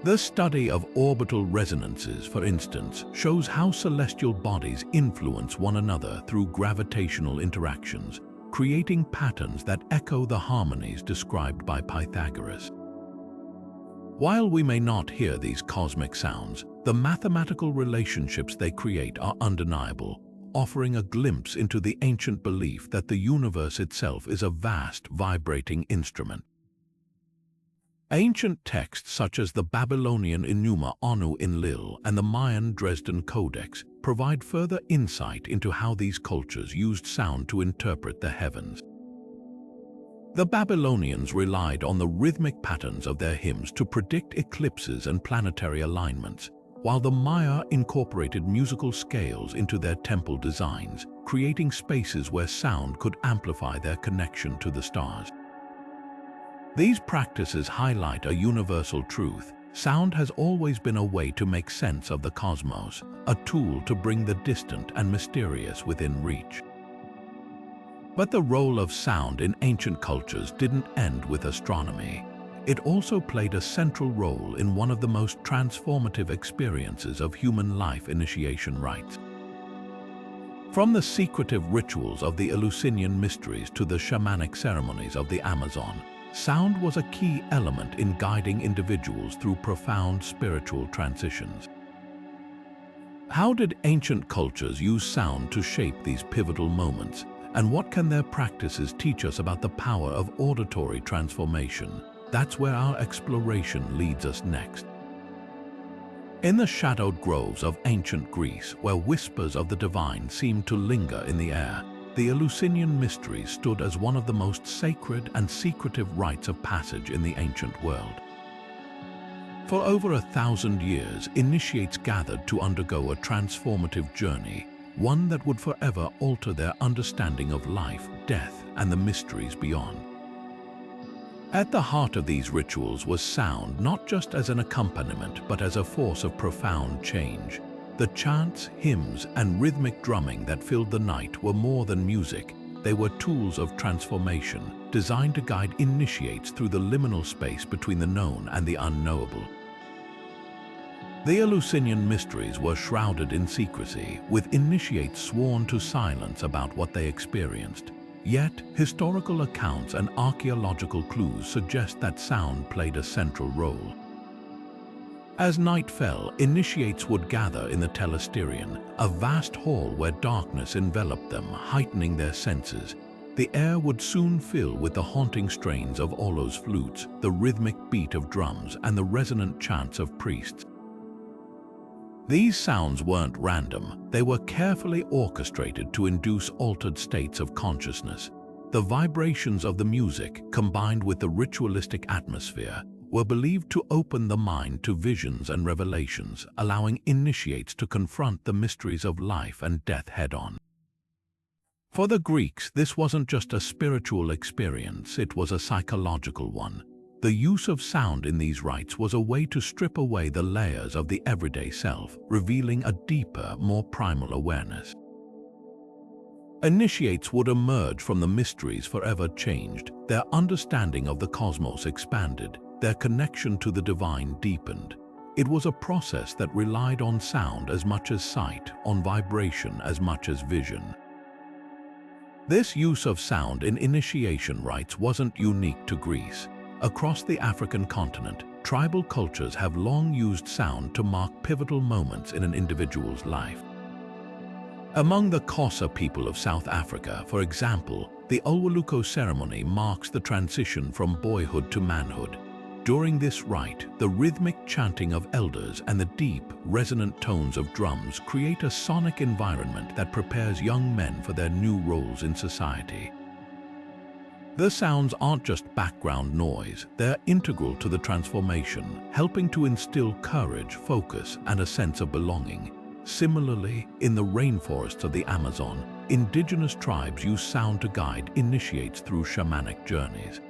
The study of orbital resonances, for instance, shows how celestial bodies influence one another through gravitational interactions, creating patterns that echo the harmonies described by Pythagoras. While we may not hear these cosmic sounds, the mathematical relationships they create are undeniable, offering a glimpse into the ancient belief that the universe itself is a vast, vibrating instrument. Ancient texts such as the Babylonian Enuma Anu Enlil and the Mayan Dresden Codex provide further insight into how these cultures used sound to interpret the heavens. The Babylonians relied on the rhythmic patterns of their hymns to predict eclipses and planetary alignments, while the Maya incorporated musical scales into their temple designs, creating spaces where sound could amplify their connection to the stars. These practices highlight a universal truth. Sound has always been a way to make sense of the cosmos, a tool to bring the distant and mysterious within reach. But the role of sound in ancient cultures didn't end with astronomy. It also played a central role in one of the most transformative experiences of human life: initiation rites. From the secretive rituals of the Eleusinian mysteries to the shamanic ceremonies of the Amazon, sound was a key element in guiding individuals through profound spiritual transitions. How did ancient cultures use sound to shape these pivotal moments, and what can their practices teach us about the power of auditory transformation? That's where our exploration leads us next. In the shadowed groves of ancient Greece, where whispers of the divine seemed to linger in the air, the Eleusinian mysteries stood as one of the most sacred and secretive rites of passage in the ancient world. For over 1,000 years, initiates gathered to undergo a transformative journey, one that would forever alter their understanding of life, death, and the mysteries beyond. At the heart of these rituals was sound, not just as an accompaniment, but as a force of profound change. The chants, hymns, and rhythmic drumming that filled the night were more than music. They were tools of transformation, designed to guide initiates through the liminal space between the known and the unknowable. The Eleusinian mysteries were shrouded in secrecy, with initiates sworn to silence about what they experienced. Yet, historical accounts and archaeological clues suggest that sound played a central role. As night fell, initiates would gather in the Telesterion, a vast hall where darkness enveloped them, heightening their senses. The air would soon fill with the haunting strains of Olo's flutes, the rhythmic beat of drums, and the resonant chants of priests. These sounds weren't random, they were carefully orchestrated to induce altered states of consciousness. The vibrations of the music, combined with the ritualistic atmosphere, were believed to open the mind to visions and revelations, allowing initiates to confront the mysteries of life and death head-on. For the Greeks, this wasn't just a spiritual experience, it was a psychological one. The use of sound in these rites was a way to strip away the layers of the everyday self, revealing a deeper, more primal awareness. Initiates would emerge from the mysteries forever changed, their understanding of the cosmos expanded, their connection to the divine deepened. It was a process that relied on sound as much as sight, on vibration as much as vision. This use of sound in initiation rites wasn't unique to Greece. Across the African continent, tribal cultures have long used sound to mark pivotal moments in an individual's life. Among the Xhosa people of South Africa, for example, the Ulwaluko ceremony marks the transition from boyhood to manhood. During this rite, the rhythmic chanting of elders and the deep, resonant tones of drums create a sonic environment that prepares young men for their new roles in society. The sounds aren't just background noise, they're integral to the transformation, helping to instill courage, focus, and a sense of belonging. Similarly, in the rainforests of the Amazon, indigenous tribes use sound to guide initiates through shamanic journeys.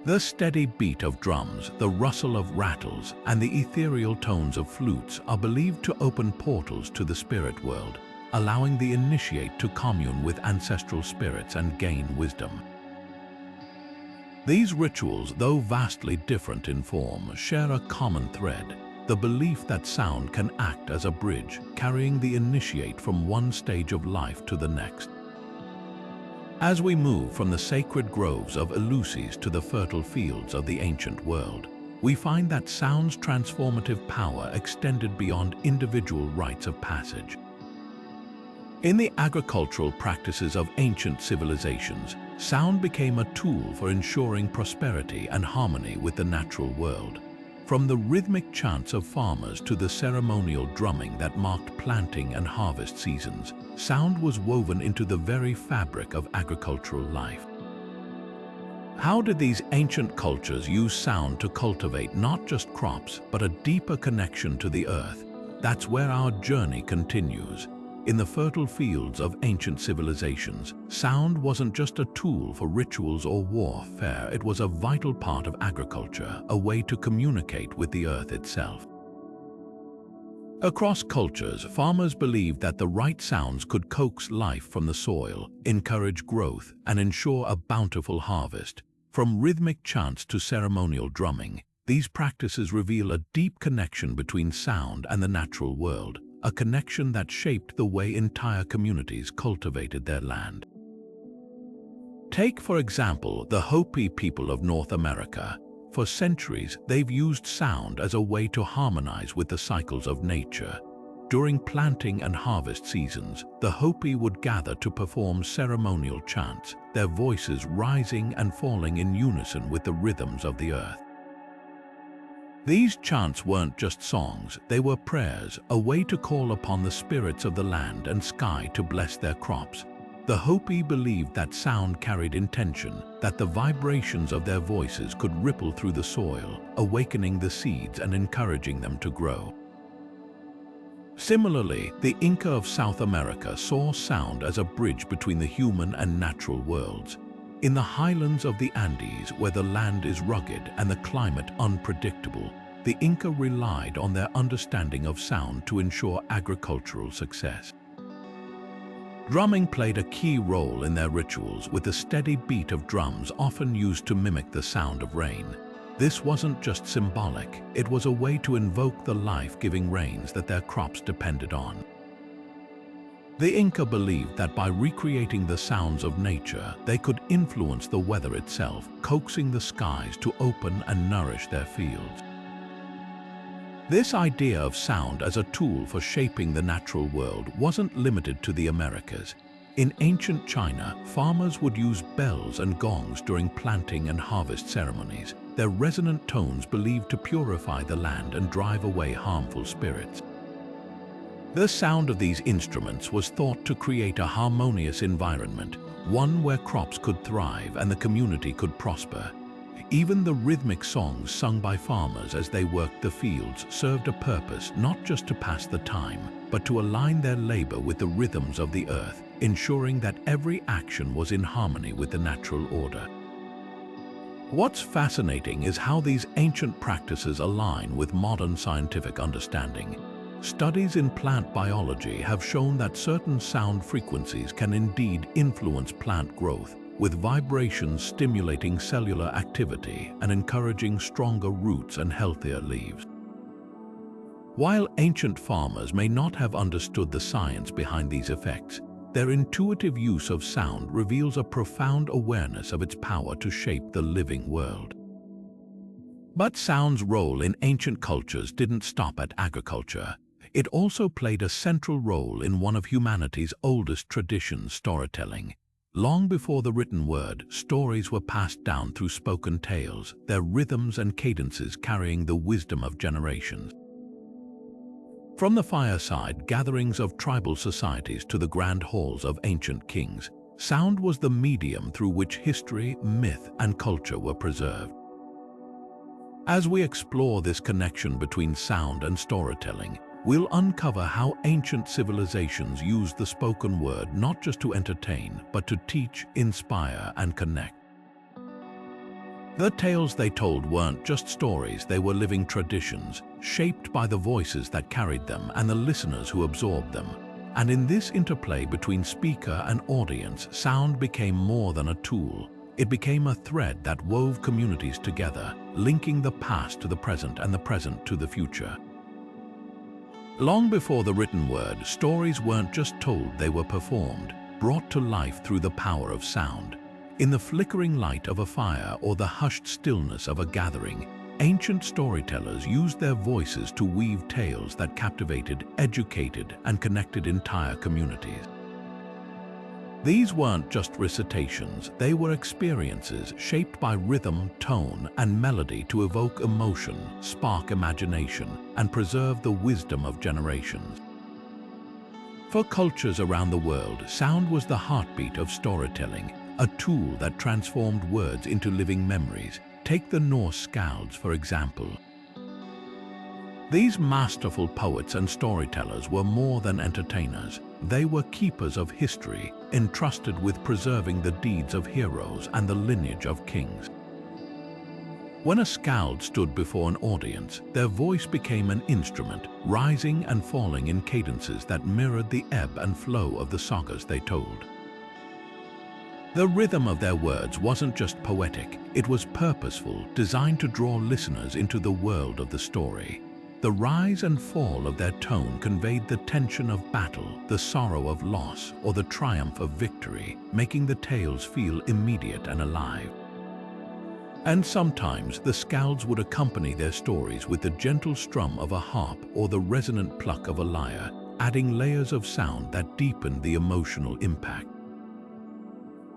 The steady beat of drums, the rustle of rattles, and the ethereal tones of flutes are believed to open portals to the spirit world, allowing the initiate to commune with ancestral spirits and gain wisdom. These rituals, though vastly different in form, share a common thread: the belief that sound can act as a bridge, carrying the initiate from one stage of life to the next. As we move from the sacred groves of Eleusis to the fertile fields of the ancient world, we find that sound's transformative power extended beyond individual rites of passage. In the agricultural practices of ancient civilizations, sound became a tool for ensuring prosperity and harmony with the natural world. From the rhythmic chants of farmers to the ceremonial drumming that marked planting and harvest seasons, sound was woven into the very fabric of agricultural life. How did these ancient cultures use sound to cultivate not just crops, but a deeper connection to the earth? That's where our journey continues. In the fertile fields of ancient civilizations, sound wasn't just a tool for rituals or warfare, it was a vital part of agriculture, a way to communicate with the earth itself. Across cultures, farmers believed that the right sounds could coax life from the soil, encourage growth, and ensure a bountiful harvest. From rhythmic chants to ceremonial drumming, these practices reveal a deep connection between sound and the natural world, a connection that shaped the way entire communities cultivated their land. Take, for example, the Hopi people of North America. For centuries, they've used sound as a way to harmonize with the cycles of nature. During planting and harvest seasons, the Hopi would gather to perform ceremonial chants, their voices rising and falling in unison with the rhythms of the earth. These chants weren't just songs, they were prayers, a way to call upon the spirits of the land and sky to bless their crops. The Hopi believed that sound carried intention, that the vibrations of their voices could ripple through the soil, awakening the seeds and encouraging them to grow. Similarly, the Inca of South America saw sound as a bridge between the human and natural worlds. In the highlands of the Andes, where the land is rugged and the climate unpredictable, the Inca relied on their understanding of sound to ensure agricultural success. Drumming played a key role in their rituals, with the steady beat of drums often used to mimic the sound of rain. This wasn't just symbolic, it was a way to invoke the life-giving rains that their crops depended on. The Inca believed that by recreating the sounds of nature, they could influence the weather itself, coaxing the skies to open and nourish their fields. This idea of sound as a tool for shaping the natural world wasn't limited to the Americas. In ancient China, farmers would use bells and gongs during planting and harvest ceremonies, their resonant tones believed to purify the land and drive away harmful spirits. The sound of these instruments was thought to create a harmonious environment, one where crops could thrive and the community could prosper. Even the rhythmic songs sung by farmers as they worked the fields served a purpose, not just to pass the time, but to align their labor with the rhythms of the earth, ensuring that every action was in harmony with the natural order. What's fascinating is how these ancient practices align with modern scientific understanding. Studies in plant biology have shown that certain sound frequencies can indeed influence plant growth, with vibrations stimulating cellular activity and encouraging stronger roots and healthier leaves. While ancient farmers may not have understood the science behind these effects, their intuitive use of sound reveals a profound awareness of its power to shape the living world. But sound's role in ancient cultures didn't stop at agriculture. It also played a central role in one of humanity's oldest traditions, storytelling. Long before the written word, stories were passed down through spoken tales, their rhythms and cadences carrying the wisdom of generations. From the fireside gatherings of tribal societies to the grand halls of ancient kings, sound was the medium through which history, myth, and culture were preserved. As we explore this connection between sound and storytelling, we'll uncover how ancient civilizations used the spoken word not just to entertain, but to teach, inspire, and connect. The tales they told weren't just stories, they were living traditions, shaped by the voices that carried them and the listeners who absorbed them. And in this interplay between speaker and audience, sound became more than a tool. It became a thread that wove communities together, linking the past to the present and the present to the future. Long before the written word, stories weren't just told, they were performed, brought to life through the power of sound. In the flickering light of a fire or the hushed stillness of a gathering, ancient storytellers used their voices to weave tales that captivated, educated, and connected entire communities. These weren't just recitations, they were experiences shaped by rhythm, tone, and melody to evoke emotion, spark imagination, and preserve the wisdom of generations. For cultures around the world, sound was the heartbeat of storytelling, a tool that transformed words into living memories. Take the Norse skalds, for example. These masterful poets and storytellers were more than entertainers. They were keepers of history, entrusted with preserving the deeds of heroes and the lineage of kings. When a skald stood before an audience, their voice became an instrument, rising and falling in cadences that mirrored the ebb and flow of the sagas they told. The rhythm of their words wasn't just poetic, it was purposeful, designed to draw listeners into the world of the story. The rise and fall of their tone conveyed the tension of battle, the sorrow of loss, or the triumph of victory, making the tales feel immediate and alive. And sometimes the skalds would accompany their stories with the gentle strum of a harp or the resonant pluck of a lyre, adding layers of sound that deepened the emotional impact.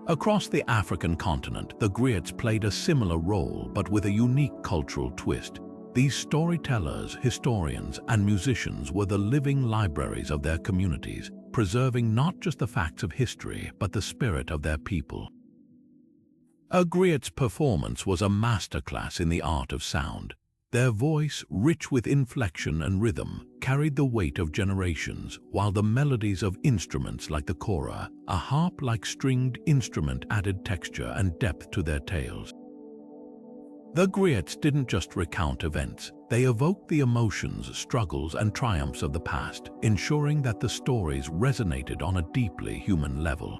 Across the African continent, the griots played a similar role, but with a unique cultural twist. These storytellers, historians, and musicians were the living libraries of their communities, preserving not just the facts of history, but the spirit of their people. A griot's performance was a masterclass in the art of sound. Their voice, rich with inflection and rhythm, carried the weight of generations, while the melodies of instruments like the kora, a harp-like stringed instrument, added texture and depth to their tales. The griots didn't just recount events, they evoked the emotions, struggles, and triumphs of the past, ensuring that the stories resonated on a deeply human level.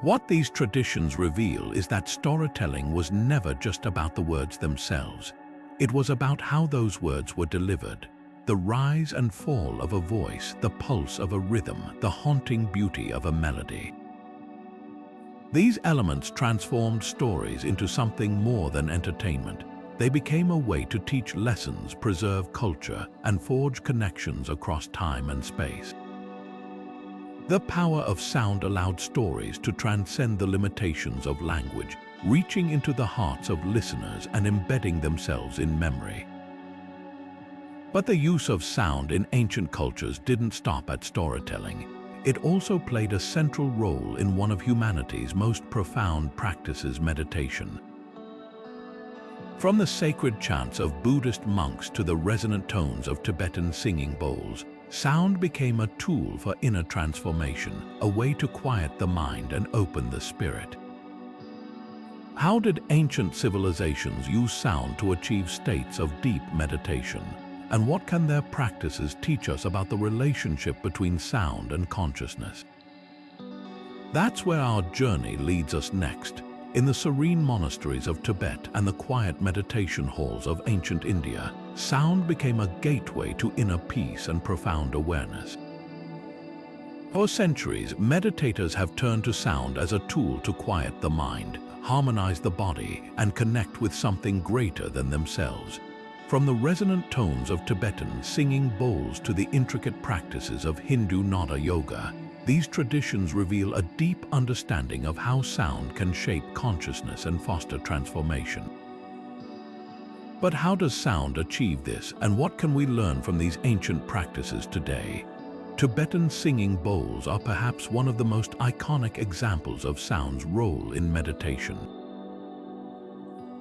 What these traditions reveal is that storytelling was never just about the words themselves. It was about how those words were delivered, the rise and fall of a voice, the pulse of a rhythm, the haunting beauty of a melody. These elements transformed stories into something more than entertainment. They became a way to teach lessons, preserve culture, and forge connections across time and space. The power of sound allowed stories to transcend the limitations of language, reaching into the hearts of listeners and embedding themselves in memory. But the use of sound in ancient cultures didn't stop at storytelling. It also played a central role in one of humanity's most profound practices, meditation. From the sacred chants of Buddhist monks to the resonant tones of Tibetan singing bowls, sound became a tool for inner transformation, a way to quiet the mind and open the spirit. How did ancient civilizations use sound to achieve states of deep meditation? And what can their practices teach us about the relationship between sound and consciousness? That's where our journey leads us next. In the serene monasteries of Tibet and the quiet meditation halls of ancient India, sound became a gateway to inner peace and profound awareness. For centuries, meditators have turned to sound as a tool to quiet the mind, harmonize the body, and connect with something greater than themselves. From the resonant tones of Tibetan singing bowls to the intricate practices of Hindu Nada yoga, these traditions reveal a deep understanding of how sound can shape consciousness and foster transformation. But how does sound achieve this, and what can we learn from these ancient practices today? Tibetan singing bowls are perhaps one of the most iconic examples of sound's role in meditation.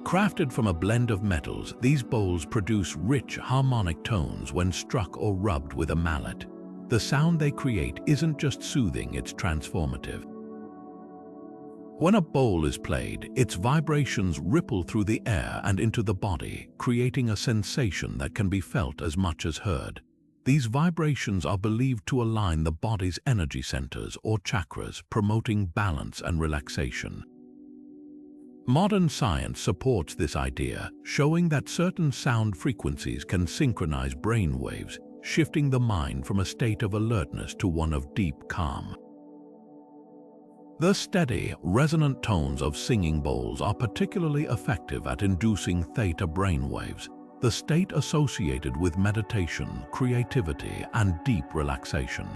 Crafted from a blend of metals, these bowls produce rich, harmonic tones when struck or rubbed with a mallet. The sound they create isn't just soothing, it's transformative. When a bowl is played, its vibrations ripple through the air and into the body, creating a sensation that can be felt as much as heard. These vibrations are believed to align the body's energy centers or chakras, promoting balance and relaxation. Modern science supports this idea, showing that certain sound frequencies can synchronize brain waves, shifting the mind from a state of alertness to one of deep calm. The steady, resonant tones of singing bowls are particularly effective at inducing theta brainwaves, the state associated with meditation, creativity, and deep relaxation.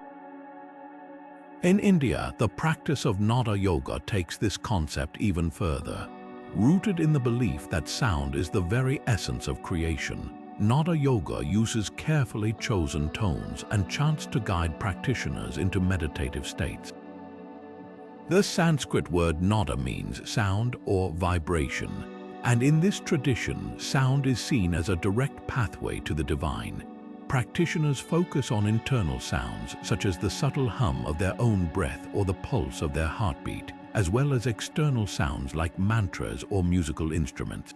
In India, the practice of Nada Yoga takes this concept even further. Rooted in the belief that sound is the very essence of creation, Nada Yoga uses carefully chosen tones and chants to guide practitioners into meditative states. The Sanskrit word nada means sound or vibration, and in this tradition, sound is seen as a direct pathway to the divine. Practitioners focus on internal sounds, such as the subtle hum of their own breath or the pulse of their heartbeat, as well as external sounds like mantras or musical instruments.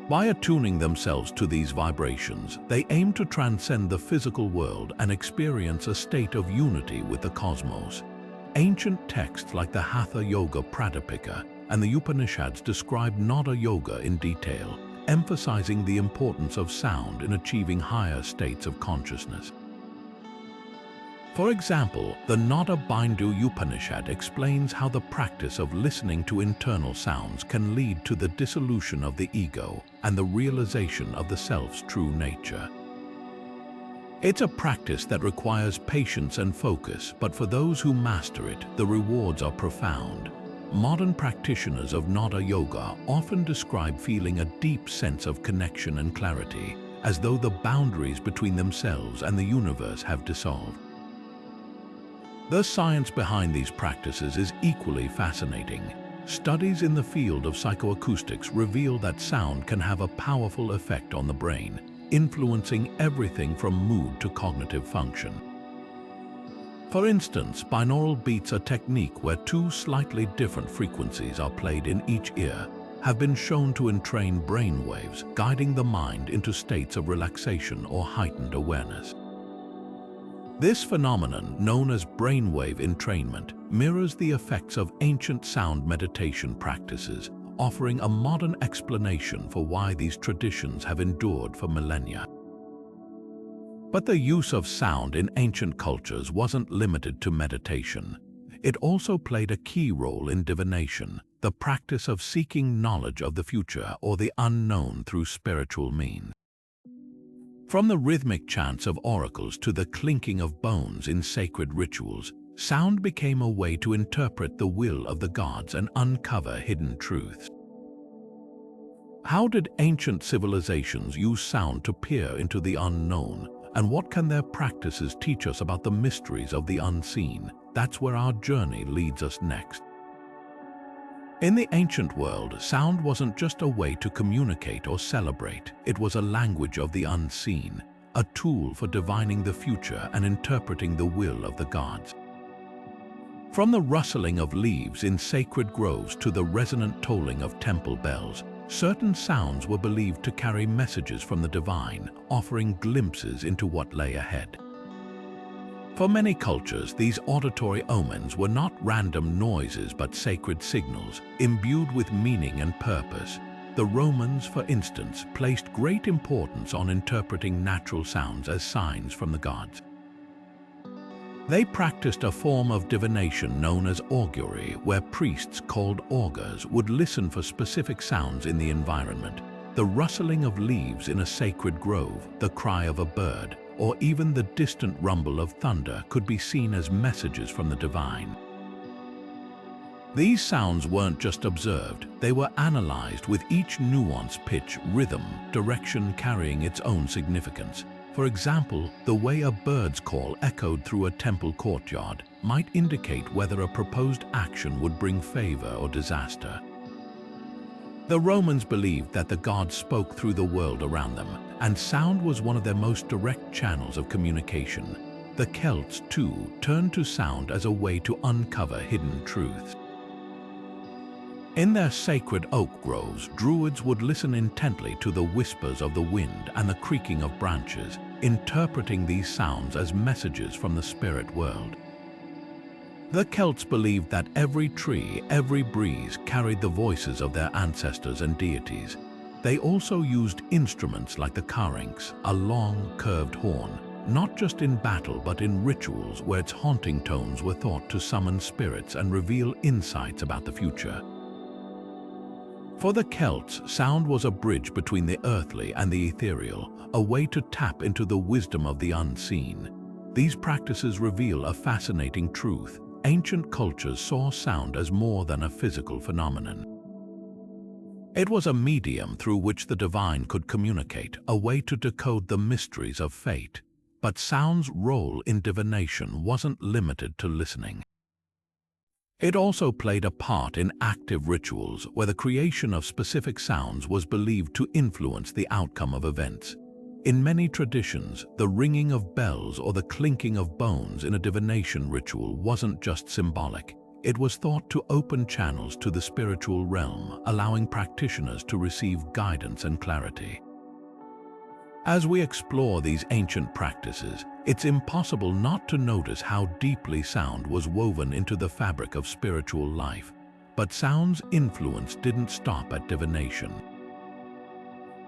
By attuning themselves to these vibrations, they aim to transcend the physical world and experience a state of unity with the cosmos. Ancient texts like the Hatha Yoga Pradipika and the Upanishads describe Nada Yoga in detail, emphasizing the importance of sound in achieving higher states of consciousness. For example, the Nada Bindu Upanishad explains how the practice of listening to internal sounds can lead to the dissolution of the ego and the realization of the self's true nature. It's a practice that requires patience and focus, but for those who master it, the rewards are profound. Modern practitioners of Nada Yoga often describe feeling a deep sense of connection and clarity, as though the boundaries between themselves and the universe have dissolved. The science behind these practices is equally fascinating. Studies in the field of psychoacoustics reveal that sound can have a powerful effect on the brain, influencing everything from mood to cognitive function. For instance, binaural beats, a technique where two slightly different frequencies are played in each ear, have been shown to entrain brain waves, guiding the mind into states of relaxation or heightened awareness. This phenomenon, known as brainwave entrainment, mirrors the effects of ancient sound meditation practices, offering a modern explanation for why these traditions have endured for millennia. But the use of sound in ancient cultures wasn't limited to meditation. It also played a key role in divination, the practice of seeking knowledge of the future or the unknown through spiritual means. From the rhythmic chants of oracles to the clinking of bones in sacred rituals, sound became a way to interpret the will of the gods and uncover hidden truths. How did ancient civilizations use sound to peer into the unknown, and what can their practices teach us about the mysteries of the unseen? That's where our journey leads us next. In the ancient world, sound wasn't just a way to communicate or celebrate. It was a language of the unseen, a tool for divining the future and interpreting the will of the gods. From the rustling of leaves in sacred groves to the resonant tolling of temple bells, certain sounds were believed to carry messages from the divine, offering glimpses into what lay ahead. For many cultures, these auditory omens were not random noises but sacred signals, imbued with meaning and purpose. The Romans, for instance, placed great importance on interpreting natural sounds as signs from the gods. They practiced a form of divination known as augury, where priests called augurs would listen for specific sounds in the environment. The rustling of leaves in a sacred grove, the cry of a bird, or even the distant rumble of thunder could be seen as messages from the divine. These sounds weren't just observed, they were analyzed, with each nuance, pitch, rhythm, direction carrying its own significance. For example, the way a bird's call echoed through a temple courtyard might indicate whether a proposed action would bring favor or disaster. The Romans believed that the gods spoke through the world around them, and sound was one of their most direct channels of communication. The Celts, too, turned to sound as a way to uncover hidden truths. In their sacred oak groves, druids would listen intently to the whispers of the wind and the creaking of branches, interpreting these sounds as messages from the spirit world. The Celts believed that every tree, every breeze carried the voices of their ancestors and deities. They also used instruments like the carinx, a long, curved horn, not just in battle but in rituals where its haunting tones were thought to summon spirits and reveal insights about the future. For the Celts, sound was a bridge between the earthly and the ethereal, a way to tap into the wisdom of the unseen. These practices reveal a fascinating truth. Ancient cultures saw sound as more than a physical phenomenon. It was a medium through which the divine could communicate, a way to decode the mysteries of fate. But sound's role in divination wasn't limited to listening. It also played a part in active rituals where the creation of specific sounds was believed to influence the outcome of events. In many traditions, the ringing of bells or the clinking of bones in a divination ritual wasn't just symbolic. It was thought to open channels to the spiritual realm, allowing practitioners to receive guidance and clarity. As we explore these ancient practices, it's impossible not to notice how deeply sound was woven into the fabric of spiritual life. But sound's influence didn't stop at divination.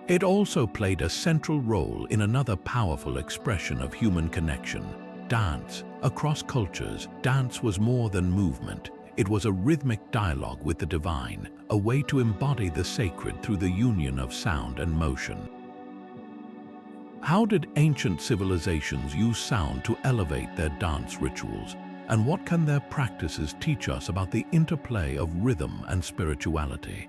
It also played a central role in another powerful expression of human connection: dance. Across cultures, dance was more than movement. It was a rhythmic dialogue with the divine, a way to embody the sacred through the union of sound and motion. How did ancient civilizations use sound to elevate their dance rituals? And what can their practices teach us about the interplay of rhythm and spirituality?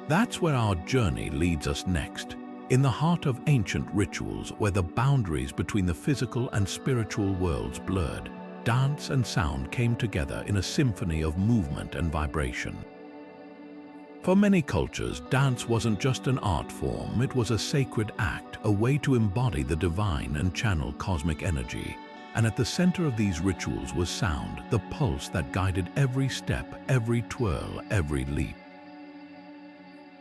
That's where our journey leads us next. In the heart of ancient rituals, where the boundaries between the physical and spiritual worlds blurred, dance and sound came together in a symphony of movement and vibration. For many cultures, dance wasn't just an art form, it was a sacred act, a way to embody the divine and channel cosmic energy. And at the center of these rituals was sound, the pulse that guided every step, every twirl, every leap.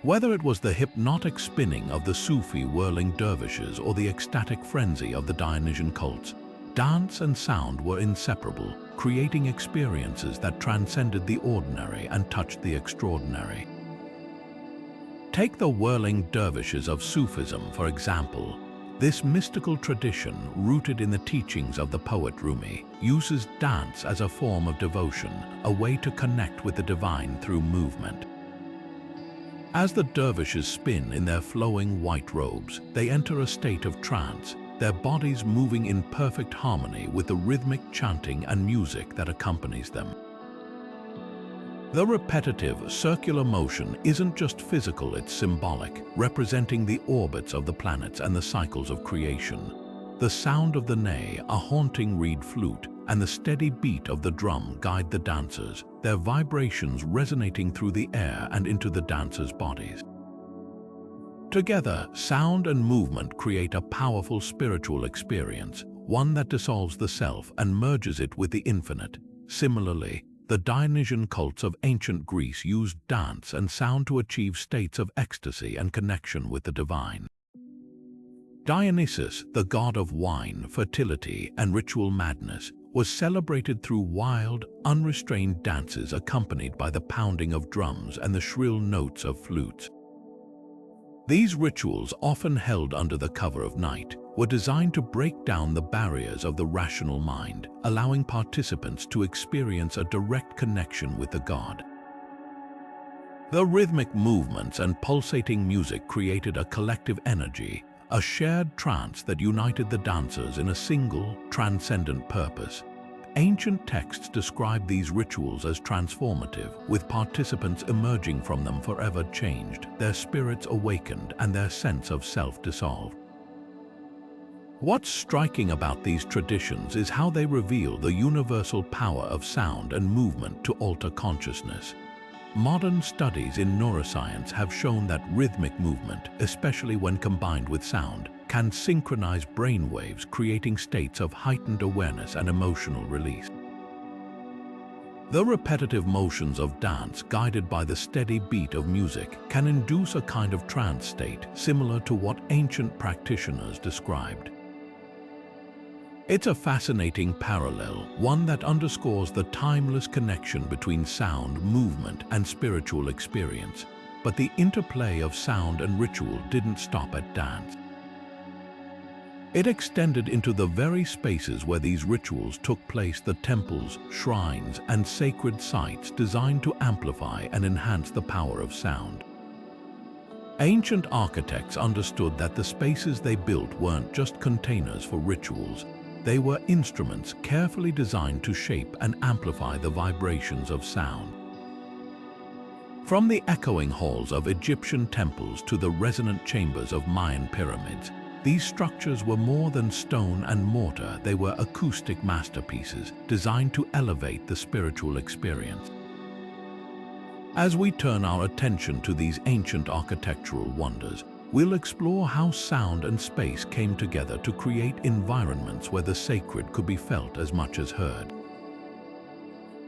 Whether it was the hypnotic spinning of the Sufi whirling dervishes or the ecstatic frenzy of the Dionysian cults, dance and sound were inseparable, creating experiences that transcended the ordinary and touched the extraordinary. Take the whirling dervishes of Sufism, for example. This mystical tradition, rooted in the teachings of the poet Rumi, uses dance as a form of devotion, a way to connect with the divine through movement. As the dervishes spin in their flowing white robes, they enter a state of trance, their bodies moving in perfect harmony with the rhythmic chanting and music that accompanies them. The repetitive, circular motion isn't just physical, it's symbolic, representing the orbits of the planets and the cycles of creation. The sound of the ney, a haunting reed flute, and the steady beat of the drum guide the dancers, their vibrations resonating through the air and into the dancers' bodies. Together, sound and movement create a powerful spiritual experience, one that dissolves the self and merges it with the infinite. Similarly, the Dionysian cults of ancient Greece used dance and sound to achieve states of ecstasy and connection with the divine. Dionysus, the god of wine, fertility, and ritual madness, was celebrated through wild, unrestrained dances accompanied by the pounding of drums and the shrill notes of flutes. These rituals, often held under the cover of night, were designed to break down the barriers of the rational mind, allowing participants to experience a direct connection with the god. The rhythmic movements and pulsating music created a collective energy, a shared trance that united the dancers in a single, transcendent purpose. Ancient texts describe these rituals as transformative, with participants emerging from them forever changed, their spirits awakened, and their sense of self dissolved. What's striking about these traditions is how they reveal the universal power of sound and movement to alter consciousness. Modern studies in neuroscience have shown that rhythmic movement, especially when combined with sound, can synchronize brain waves, creating states of heightened awareness and emotional release. The repetitive motions of dance, guided by the steady beat of music, can induce a kind of trance state similar to what ancient practitioners described. It's a fascinating parallel, one that underscores the timeless connection between sound, movement, and spiritual experience. But the interplay of sound and ritual didn't stop at dance. It extended into the very spaces where these rituals took place: the temples, shrines, and sacred sites designed to amplify and enhance the power of sound. Ancient architects understood that the spaces they built weren't just containers for rituals. They were instruments carefully designed to shape and amplify the vibrations of sound. From the echoing halls of Egyptian temples to the resonant chambers of Mayan pyramids, these structures were more than stone and mortar. They were acoustic masterpieces designed to elevate the spiritual experience. As we turn our attention to these ancient architectural wonders, we'll explore how sound and space came together to create environments where the sacred could be felt as much as heard.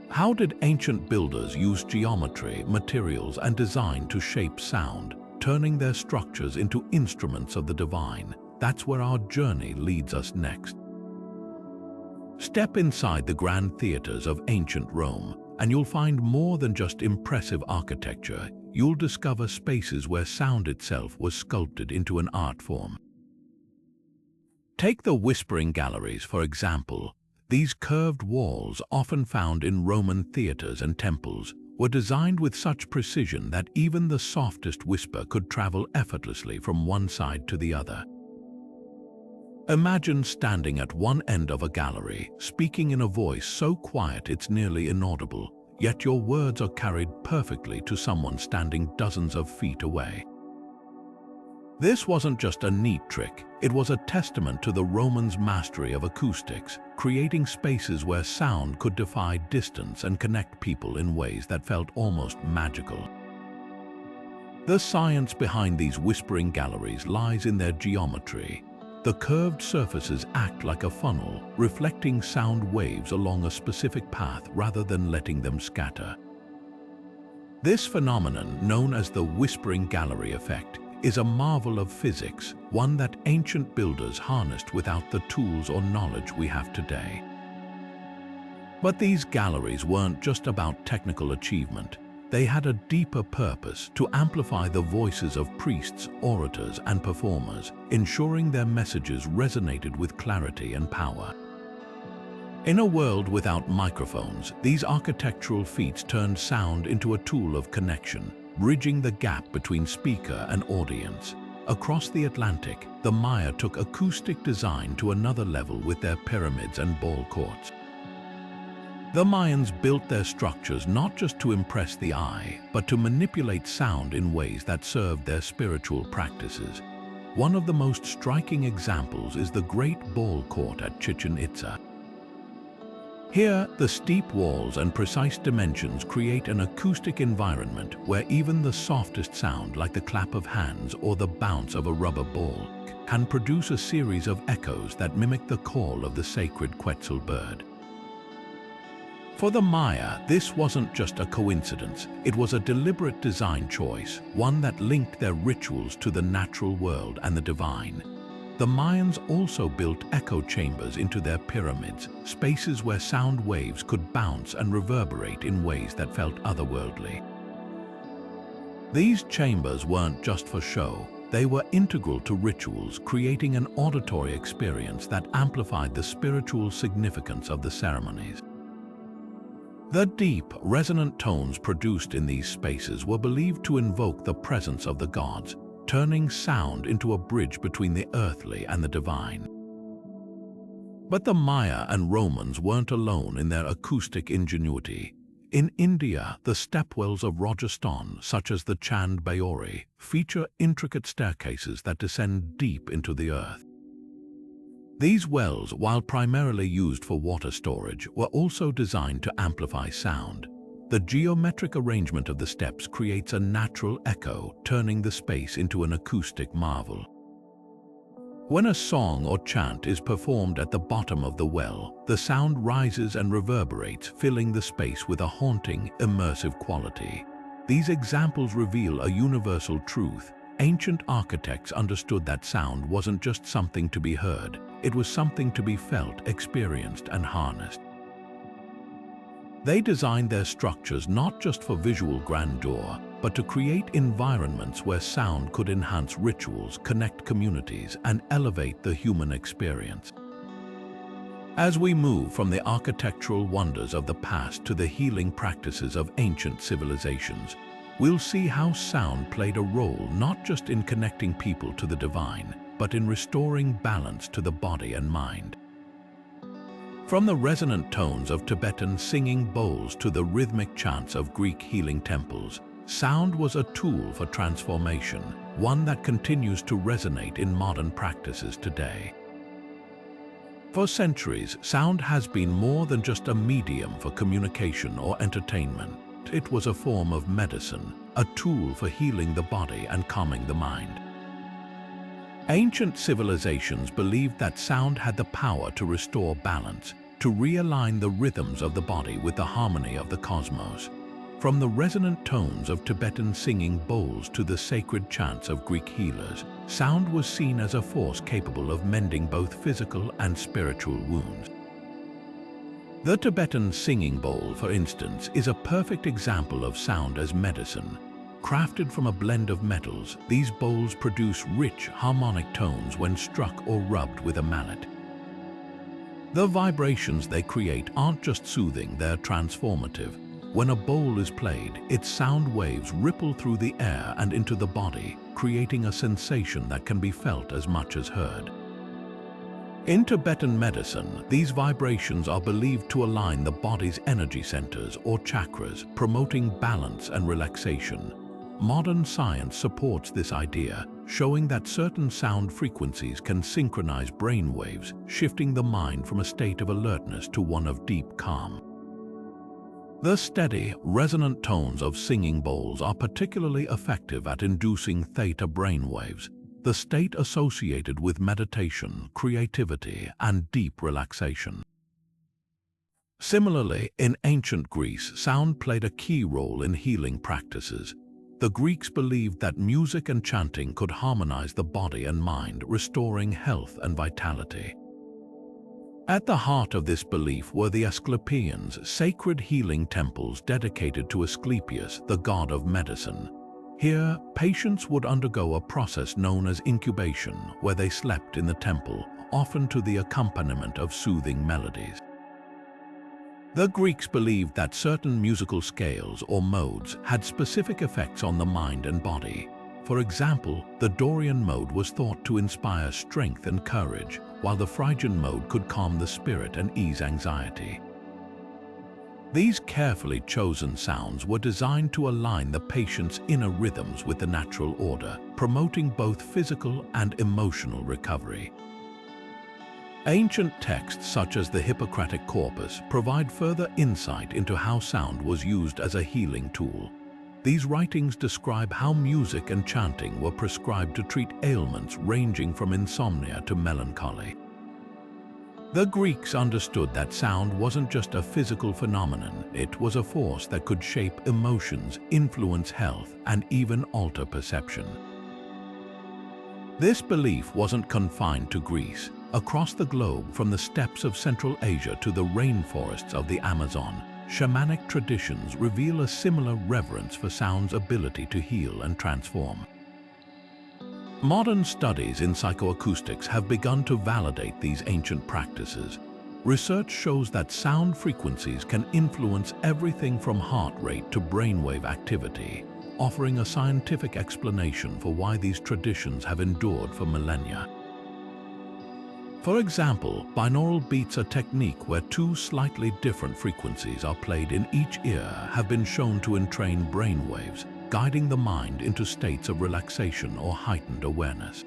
How did ancient builders use geometry, materials, and design to shape sound, turning their structures into instruments of the divine? That's where our journey leads us next. Step inside the grand theaters of ancient Rome, and you'll find more than just impressive architecture. You'll discover spaces where sound itself was sculpted into an art form. Take the Whispering Galleries, for example. These curved walls, often found in Roman theaters and temples, were designed with such precision that even the softest whisper could travel effortlessly from one side to the other. Imagine standing at one end of a gallery, speaking in a voice so quiet it's nearly inaudible, yet your words are carried perfectly to someone standing dozens of feet away. This wasn't just a neat trick, it was a testament to the Romans' mastery of acoustics, creating spaces where sound could defy distance and connect people in ways that felt almost magical. The science behind these whispering galleries lies in their geometry. The curved surfaces act like a funnel, reflecting sound waves along a specific path rather than letting them scatter. This phenomenon, known as the Whispering Gallery effect, is a marvel of physics, one that ancient builders harnessed without the tools or knowledge we have today. But these galleries weren't just about technical achievement. They had a deeper purpose: to amplify the voices of priests, orators, and performers, ensuring their messages resonated with clarity and power. In a world without microphones, these architectural feats turned sound into a tool of connection, bridging the gap between speaker and audience. Across the Atlantic, the Maya took acoustic design to another level with their pyramids and ball courts. The Mayans built their structures not just to impress the eye, but to manipulate sound in ways that served their spiritual practices. One of the most striking examples is the Great Ball Court at Chichen Itza. Here, the steep walls and precise dimensions create an acoustic environment where even the softest sound, like the clap of hands or the bounce of a rubber ball, can produce a series of echoes that mimic the call of the sacred Quetzal bird. For the Maya, this wasn't just a coincidence. It was a deliberate design choice, one that linked their rituals to the natural world and the divine. The Mayans also built echo chambers into their pyramids, spaces where sound waves could bounce and reverberate in ways that felt otherworldly. These chambers weren't just for show. They were integral to rituals, creating an auditory experience that amplified the spiritual significance of the ceremonies. The deep, resonant tones produced in these spaces were believed to invoke the presence of the gods, turning sound into a bridge between the earthly and the divine. But the Maya and Romans weren't alone in their acoustic ingenuity. In India, the stepwells of Rajasthan, such as the Chand Bayori, feature intricate staircases that descend deep into the earth. These wells, while primarily used for water storage, were also designed to amplify sound. The geometric arrangement of the steps creates a natural echo, turning the space into an acoustic marvel. When a song or chant is performed at the bottom of the well, the sound rises and reverberates, filling the space with a haunting, immersive quality. These examples reveal a universal truth. Ancient architects understood that sound wasn't just something to be heard, it was something to be felt, experienced, and harnessed. They designed their structures not just for visual grandeur, but to create environments where sound could enhance rituals, connect communities, and elevate the human experience. As we move from the architectural wonders of the past to the healing practices of ancient civilizations, we'll see how sound played a role not just in connecting people to the divine, but in restoring balance to the body and mind. From the resonant tones of Tibetan singing bowls to the rhythmic chants of Greek healing temples, sound was a tool for transformation, one that continues to resonate in modern practices today. For centuries, sound has been more than just a medium for communication or entertainment. It was a form of medicine, a tool for healing the body and calming the mind. Ancient civilizations believed that sound had the power to restore balance, to realign the rhythms of the body with the harmony of the cosmos. From the resonant tones of Tibetan singing bowls to the sacred chants of Greek healers, sound was seen as a force capable of mending both physical and spiritual wounds. The Tibetan singing bowl, for instance, is a perfect example of sound as medicine. Crafted from a blend of metals, these bowls produce rich, harmonic tones when struck or rubbed with a mallet. The vibrations they create aren't just soothing, they're transformative. When a bowl is played, its sound waves ripple through the air and into the body, creating a sensation that can be felt as much as heard. In Tibetan medicine, these vibrations are believed to align the body's energy centers or chakras, promoting balance and relaxation. Modern science supports this idea, showing that certain sound frequencies can synchronize brain waves, shifting the mind from a state of alertness to one of deep calm. The steady, resonant tones of singing bowls are particularly effective at inducing theta brainwaves, the state associated with meditation, creativity, and deep relaxation. Similarly, in ancient Greece, sound played a key role in healing practices. The Greeks believed that music and chanting could harmonize the body and mind, restoring health and vitality. At the heart of this belief were the Asclepieions, sacred healing temples dedicated to Asclepius, the god of medicine. Here, patients would undergo a process known as incubation, where they slept in the temple, often to the accompaniment of soothing melodies. The Greeks believed that certain musical scales or modes had specific effects on the mind and body. For example, the Dorian mode was thought to inspire strength and courage, while the Phrygian mode could calm the spirit and ease anxiety. These carefully chosen sounds were designed to align the patient's inner rhythms with the natural order, promoting both physical and emotional recovery. Ancient texts such as the Hippocratic Corpus provide further insight into how sound was used as a healing tool. These writings describe how music and chanting were prescribed to treat ailments ranging from insomnia to melancholy. The Greeks understood that sound wasn't just a physical phenomenon, it was a force that could shape emotions, influence health, and even alter perception. This belief wasn't confined to Greece. Across the globe, from the steppes of Central Asia to the rainforests of the Amazon, shamanic traditions reveal a similar reverence for sound's ability to heal and transform. Modern studies in psychoacoustics have begun to validate these ancient practices. Research shows that sound frequencies can influence everything from heart rate to brainwave activity, offering a scientific explanation for why these traditions have endured for millennia. For example, binaural beats, a technique where two slightly different frequencies are played in each ear, have been shown to entrain brainwaves, guiding the mind into states of relaxation or heightened awareness.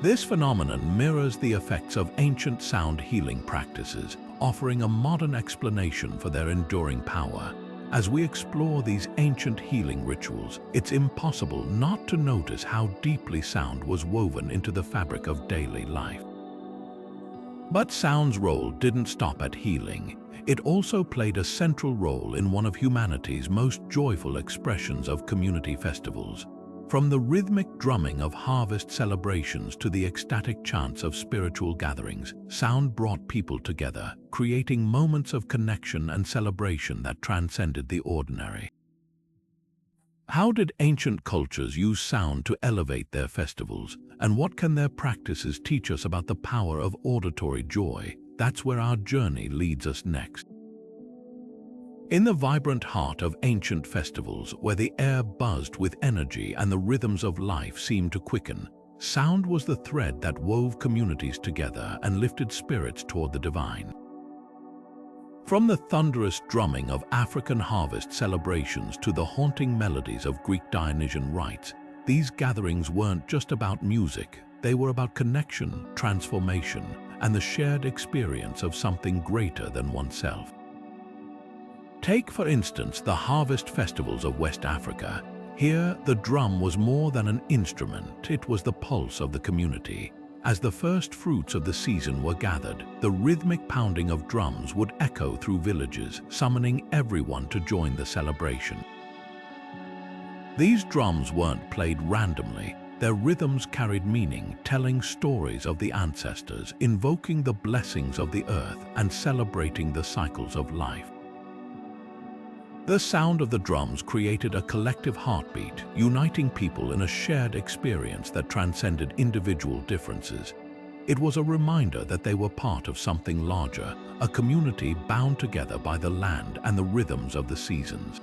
This phenomenon mirrors the effects of ancient sound healing practices, offering a modern explanation for their enduring power. As we explore these ancient healing rituals, it's impossible not to notice how deeply sound was woven into the fabric of daily life. But sound's role didn't stop at healing. It also played a central role in one of humanity's most joyful expressions of community festivals. From the rhythmic drumming of harvest celebrations to the ecstatic chants of spiritual gatherings, sound brought people together, creating moments of connection and celebration that transcended the ordinary. How did ancient cultures use sound to elevate their festivals, and what can their practices teach us about the power of auditory joy? That's where our journey leads us next. In the vibrant heart of ancient festivals, where the air buzzed with energy and the rhythms of life seemed to quicken, sound was the thread that wove communities together and lifted spirits toward the divine. From the thunderous drumming of African harvest celebrations to the haunting melodies of Greek Dionysian rites, these gatherings weren't just about music, they were about connection, transformation, and the shared experience of something greater than oneself. Take, for instance, the harvest festivals of West Africa. Here, the drum was more than an instrument, it was the pulse of the community. As the first fruits of the season were gathered, the rhythmic pounding of drums would echo through villages, summoning everyone to join the celebration. These drums weren't played randomly. Their rhythms carried meaning, telling stories of the ancestors, invoking the blessings of the earth, and celebrating the cycles of life. The sound of the drums created a collective heartbeat, uniting people in a shared experience that transcended individual differences. It was a reminder that they were part of something larger, a community bound together by the land and the rhythms of the seasons.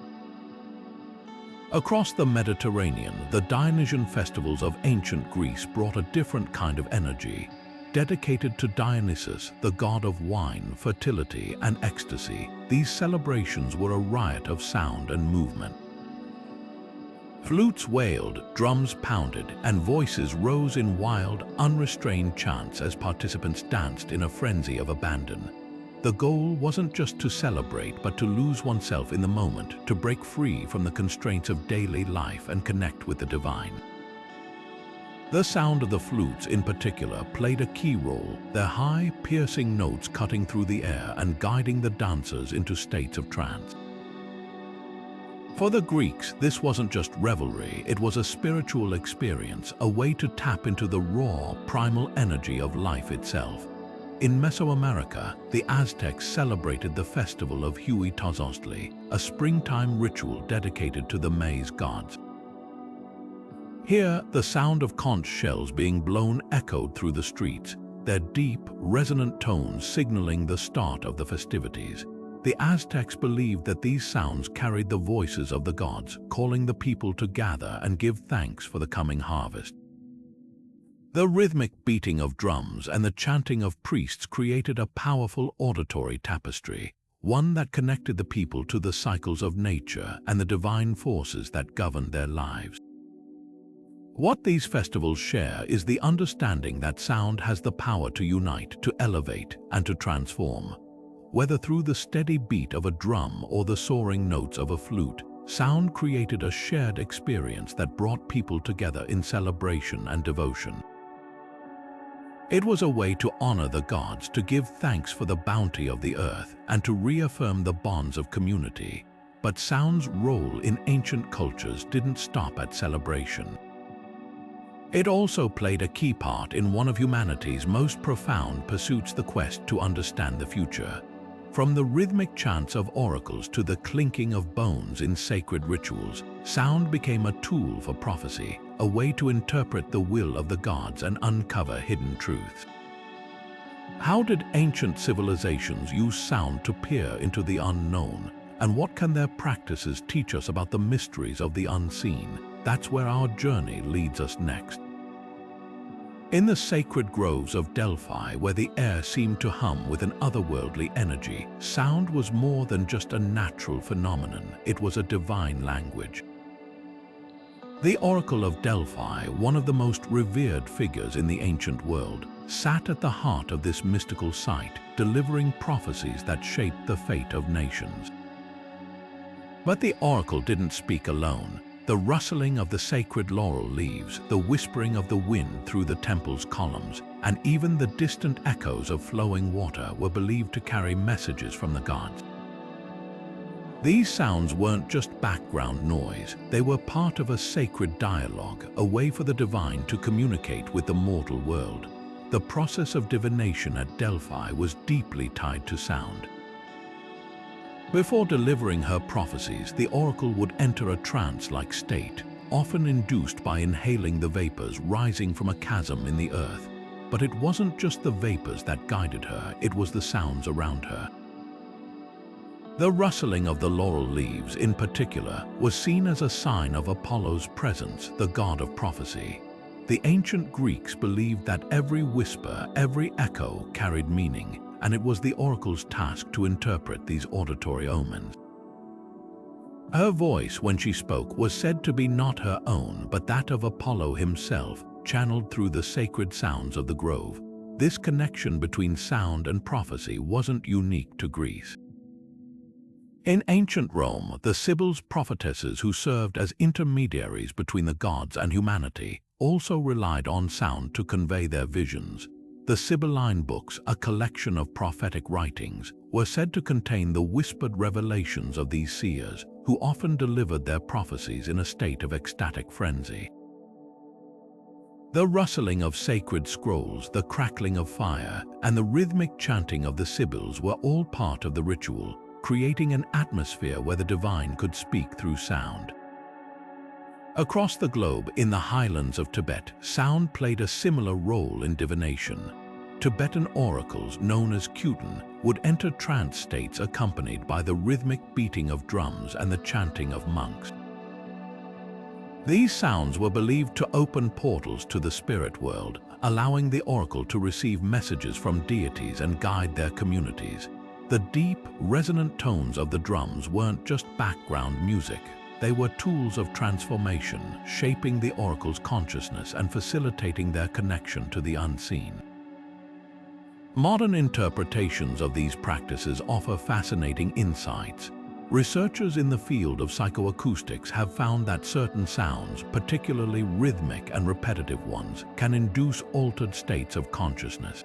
Across the Mediterranean, the Dionysian festivals of ancient Greece brought a different kind of energy. Dedicated to Dionysus, the god of wine, fertility, and ecstasy, these celebrations were a riot of sound and movement. Flutes wailed, drums pounded, and voices rose in wild, unrestrained chants as participants danced in a frenzy of abandon. The goal wasn't just to celebrate, but to lose oneself in the moment, to break free from the constraints of daily life and connect with the divine. The sound of the flutes in particular played a key role, their high, piercing notes cutting through the air and guiding the dancers into states of trance. For the Greeks, this wasn't just revelry, it was a spiritual experience, a way to tap into the raw, primal energy of life itself. In Mesoamerica, the Aztecs celebrated the festival of Huitzilopochtli, a springtime ritual dedicated to the maize gods. Here, the sound of conch shells being blown echoed through the streets, their deep, resonant tones signaling the start of the festivities. The Aztecs believed that these sounds carried the voices of the gods, calling the people to gather and give thanks for the coming harvest. The rhythmic beating of drums and the chanting of priests created a powerful auditory tapestry, one that connected the people to the cycles of nature and the divine forces that governed their lives. What these festivals share is the understanding that sound has the power to unite, to elevate, and to transform. Whether through the steady beat of a drum or the soaring notes of a flute, sound created a shared experience that brought people together in celebration and devotion. It was a way to honor the gods, to give thanks for the bounty of the earth, and to reaffirm the bonds of community. But sound's role in ancient cultures didn't stop at celebration. It also played a key part in one of humanity's most profound pursuits, the quest to understand the future. From the rhythmic chants of oracles to the clinking of bones in sacred rituals, sound became a tool for prophecy, a way to interpret the will of the gods and uncover hidden truths. How did ancient civilizations use sound to peer into the unknown? And what can their practices teach us about the mysteries of the unseen? That's where our journey leads us next. In the sacred groves of Delphi, where the air seemed to hum with an otherworldly energy, sound was more than just a natural phenomenon, it was a divine language. The Oracle of Delphi, one of the most revered figures in the ancient world, sat at the heart of this mystical site, delivering prophecies that shaped the fate of nations. But the oracle didn't speak alone. The rustling of the sacred laurel leaves, the whispering of the wind through the temple's columns, and even the distant echoes of flowing water were believed to carry messages from the gods. These sounds weren't just background noise, they were part of a sacred dialogue, a way for the divine to communicate with the mortal world. The process of divination at Delphi was deeply tied to sound. Before delivering her prophecies, the oracle would enter a trance-like state, often induced by inhaling the vapors rising from a chasm in the earth. But it wasn't just the vapors that guided her, it was the sounds around her. The rustling of the laurel leaves, in particular, was seen as a sign of Apollo's presence, the god of prophecy. The ancient Greeks believed that every whisper, every echo carried meaning, and it was the oracle's task to interpret these auditory omens. Her voice, when she spoke, was said to be not her own, but that of Apollo himself, channeled through the sacred sounds of the grove. This connection between sound and prophecy wasn't unique to Greece. In ancient Rome, the Sibyls, prophetesses who served as intermediaries between the gods and humanity, also relied on sound to convey their visions. The Sibylline books, a collection of prophetic writings, were said to contain the whispered revelations of these seers, who often delivered their prophecies in a state of ecstatic frenzy. The rustling of sacred scrolls, the crackling of fire, and the rhythmic chanting of the Sibyls were all part of the ritual, creating an atmosphere where the divine could speak through sound. Across the globe, in the highlands of Tibet, sound played a similar role in divination. Tibetan oracles, known as Quten, would enter trance states accompanied by the rhythmic beating of drums and the chanting of monks. These sounds were believed to open portals to the spirit world, allowing the oracle to receive messages from deities and guide their communities. The deep, resonant tones of the drums weren't just background music. They were tools of transformation, shaping the oracle's consciousness and facilitating their connection to the unseen. Modern interpretations of these practices offer fascinating insights. Researchers in the field of psychoacoustics have found that certain sounds, particularly rhythmic and repetitive ones, can induce altered states of consciousness.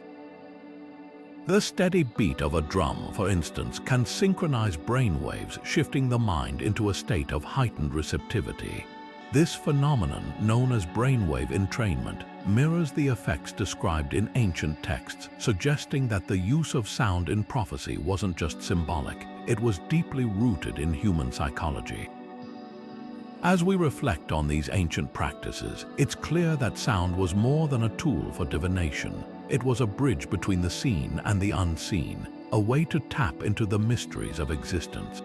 The steady beat of a drum, for instance, can synchronize brainwaves, shifting the mind into a state of heightened receptivity. This phenomenon, known as brainwave entrainment, mirrors the effects described in ancient texts, suggesting that the use of sound in prophecy wasn't just symbolic, it was deeply rooted in human psychology. As we reflect on these ancient practices, it's clear that sound was more than a tool for divination. It was a bridge between the seen and the unseen, a way to tap into the mysteries of existence.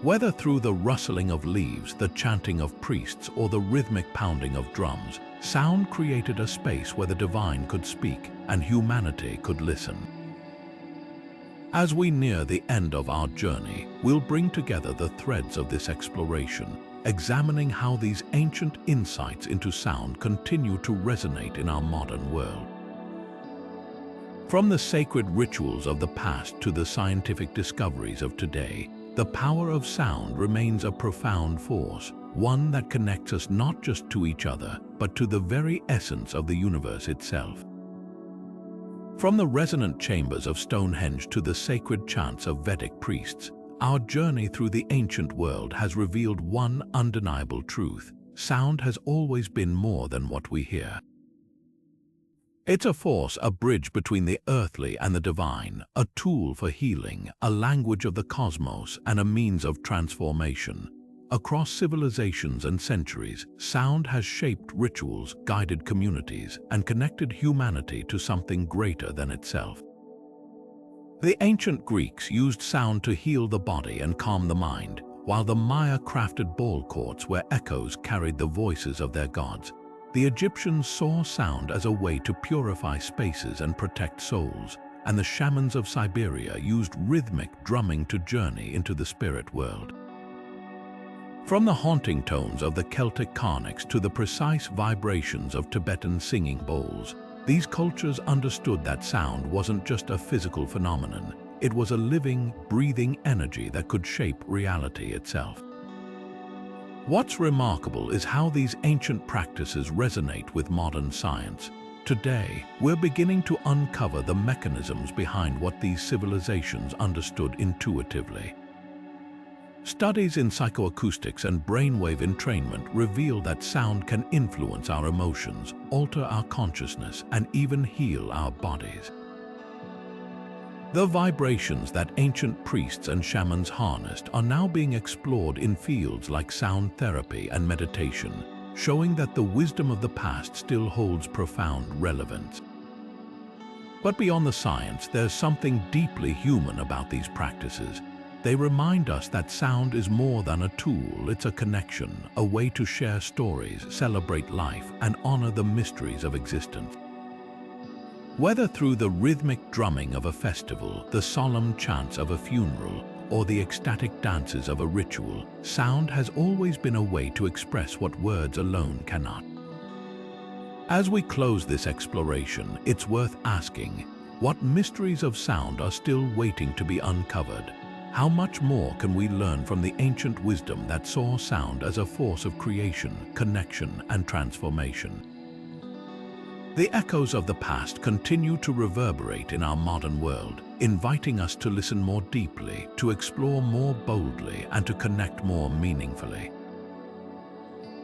Whether through the rustling of leaves, the chanting of priests, or the rhythmic pounding of drums, sound created a space where the divine could speak and humanity could listen. As we near the end of our journey, we'll bring together the threads of this exploration, examining how these ancient insights into sound continue to resonate in our modern world. From the sacred rituals of the past to the scientific discoveries of today, the power of sound remains a profound force, one that connects us not just to each other, but to the very essence of the universe itself. From the resonant chambers of Stonehenge to the sacred chants of Vedic priests, our journey through the ancient world has revealed one undeniable truth: sound has always been more than what we hear. It's a force, a bridge between the earthly and the divine, a tool for healing, a language of the cosmos, and a means of transformation. Across civilizations and centuries, sound has shaped rituals, guided communities, and connected humanity to something greater than itself. The ancient Greeks used sound to heal the body and calm the mind, while the Maya crafted ball courts where echoes carried the voices of their gods. The Egyptians saw sound as a way to purify spaces and protect souls, and the shamans of Siberia used rhythmic drumming to journey into the spirit world. From the haunting tones of the Celtic carnix to the precise vibrations of Tibetan singing bowls, these cultures understood that sound wasn't just a physical phenomenon, It was a living, breathing energy that could shape reality itself. What's remarkable is how these ancient practices resonate with modern science. Today, we're beginning to uncover the mechanisms behind what these civilizations understood intuitively. Studies in psychoacoustics and brainwave entrainment reveal that sound can influence our emotions, alter our consciousness, and even heal our bodies. The vibrations that ancient priests and shamans harnessed are now being explored in fields like sound therapy and meditation, showing that the wisdom of the past still holds profound relevance. But beyond the science, there's something deeply human about these practices. They remind us that sound is more than a tool, it's a connection, a way to share stories, celebrate life, and honor the mysteries of existence. Whether through the rhythmic drumming of a festival, the solemn chants of a funeral, or the ecstatic dances of a ritual, sound has always been a way to express what words alone cannot. As we close this exploration, it's worth asking, what mysteries of sound are still waiting to be uncovered? How much more can we learn from the ancient wisdom that saw sound as a force of creation, connection, and transformation? The echoes of the past continue to reverberate in our modern world, inviting us to listen more deeply, to explore more boldly, and to connect more meaningfully.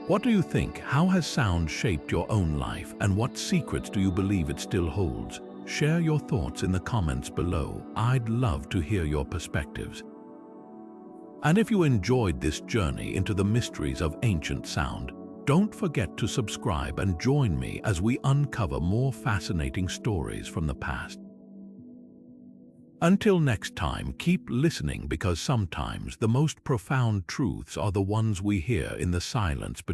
What do you think? How has sound shaped your own life, and what secrets do you believe it still holds? Share your thoughts in the comments below. I'd love to hear your perspectives. And if you enjoyed this journey into the mysteries of ancient sound, don't forget to subscribe and join me as we uncover more fascinating stories from the past. Until next time, keep listening, because sometimes the most profound truths are the ones we hear in the silence between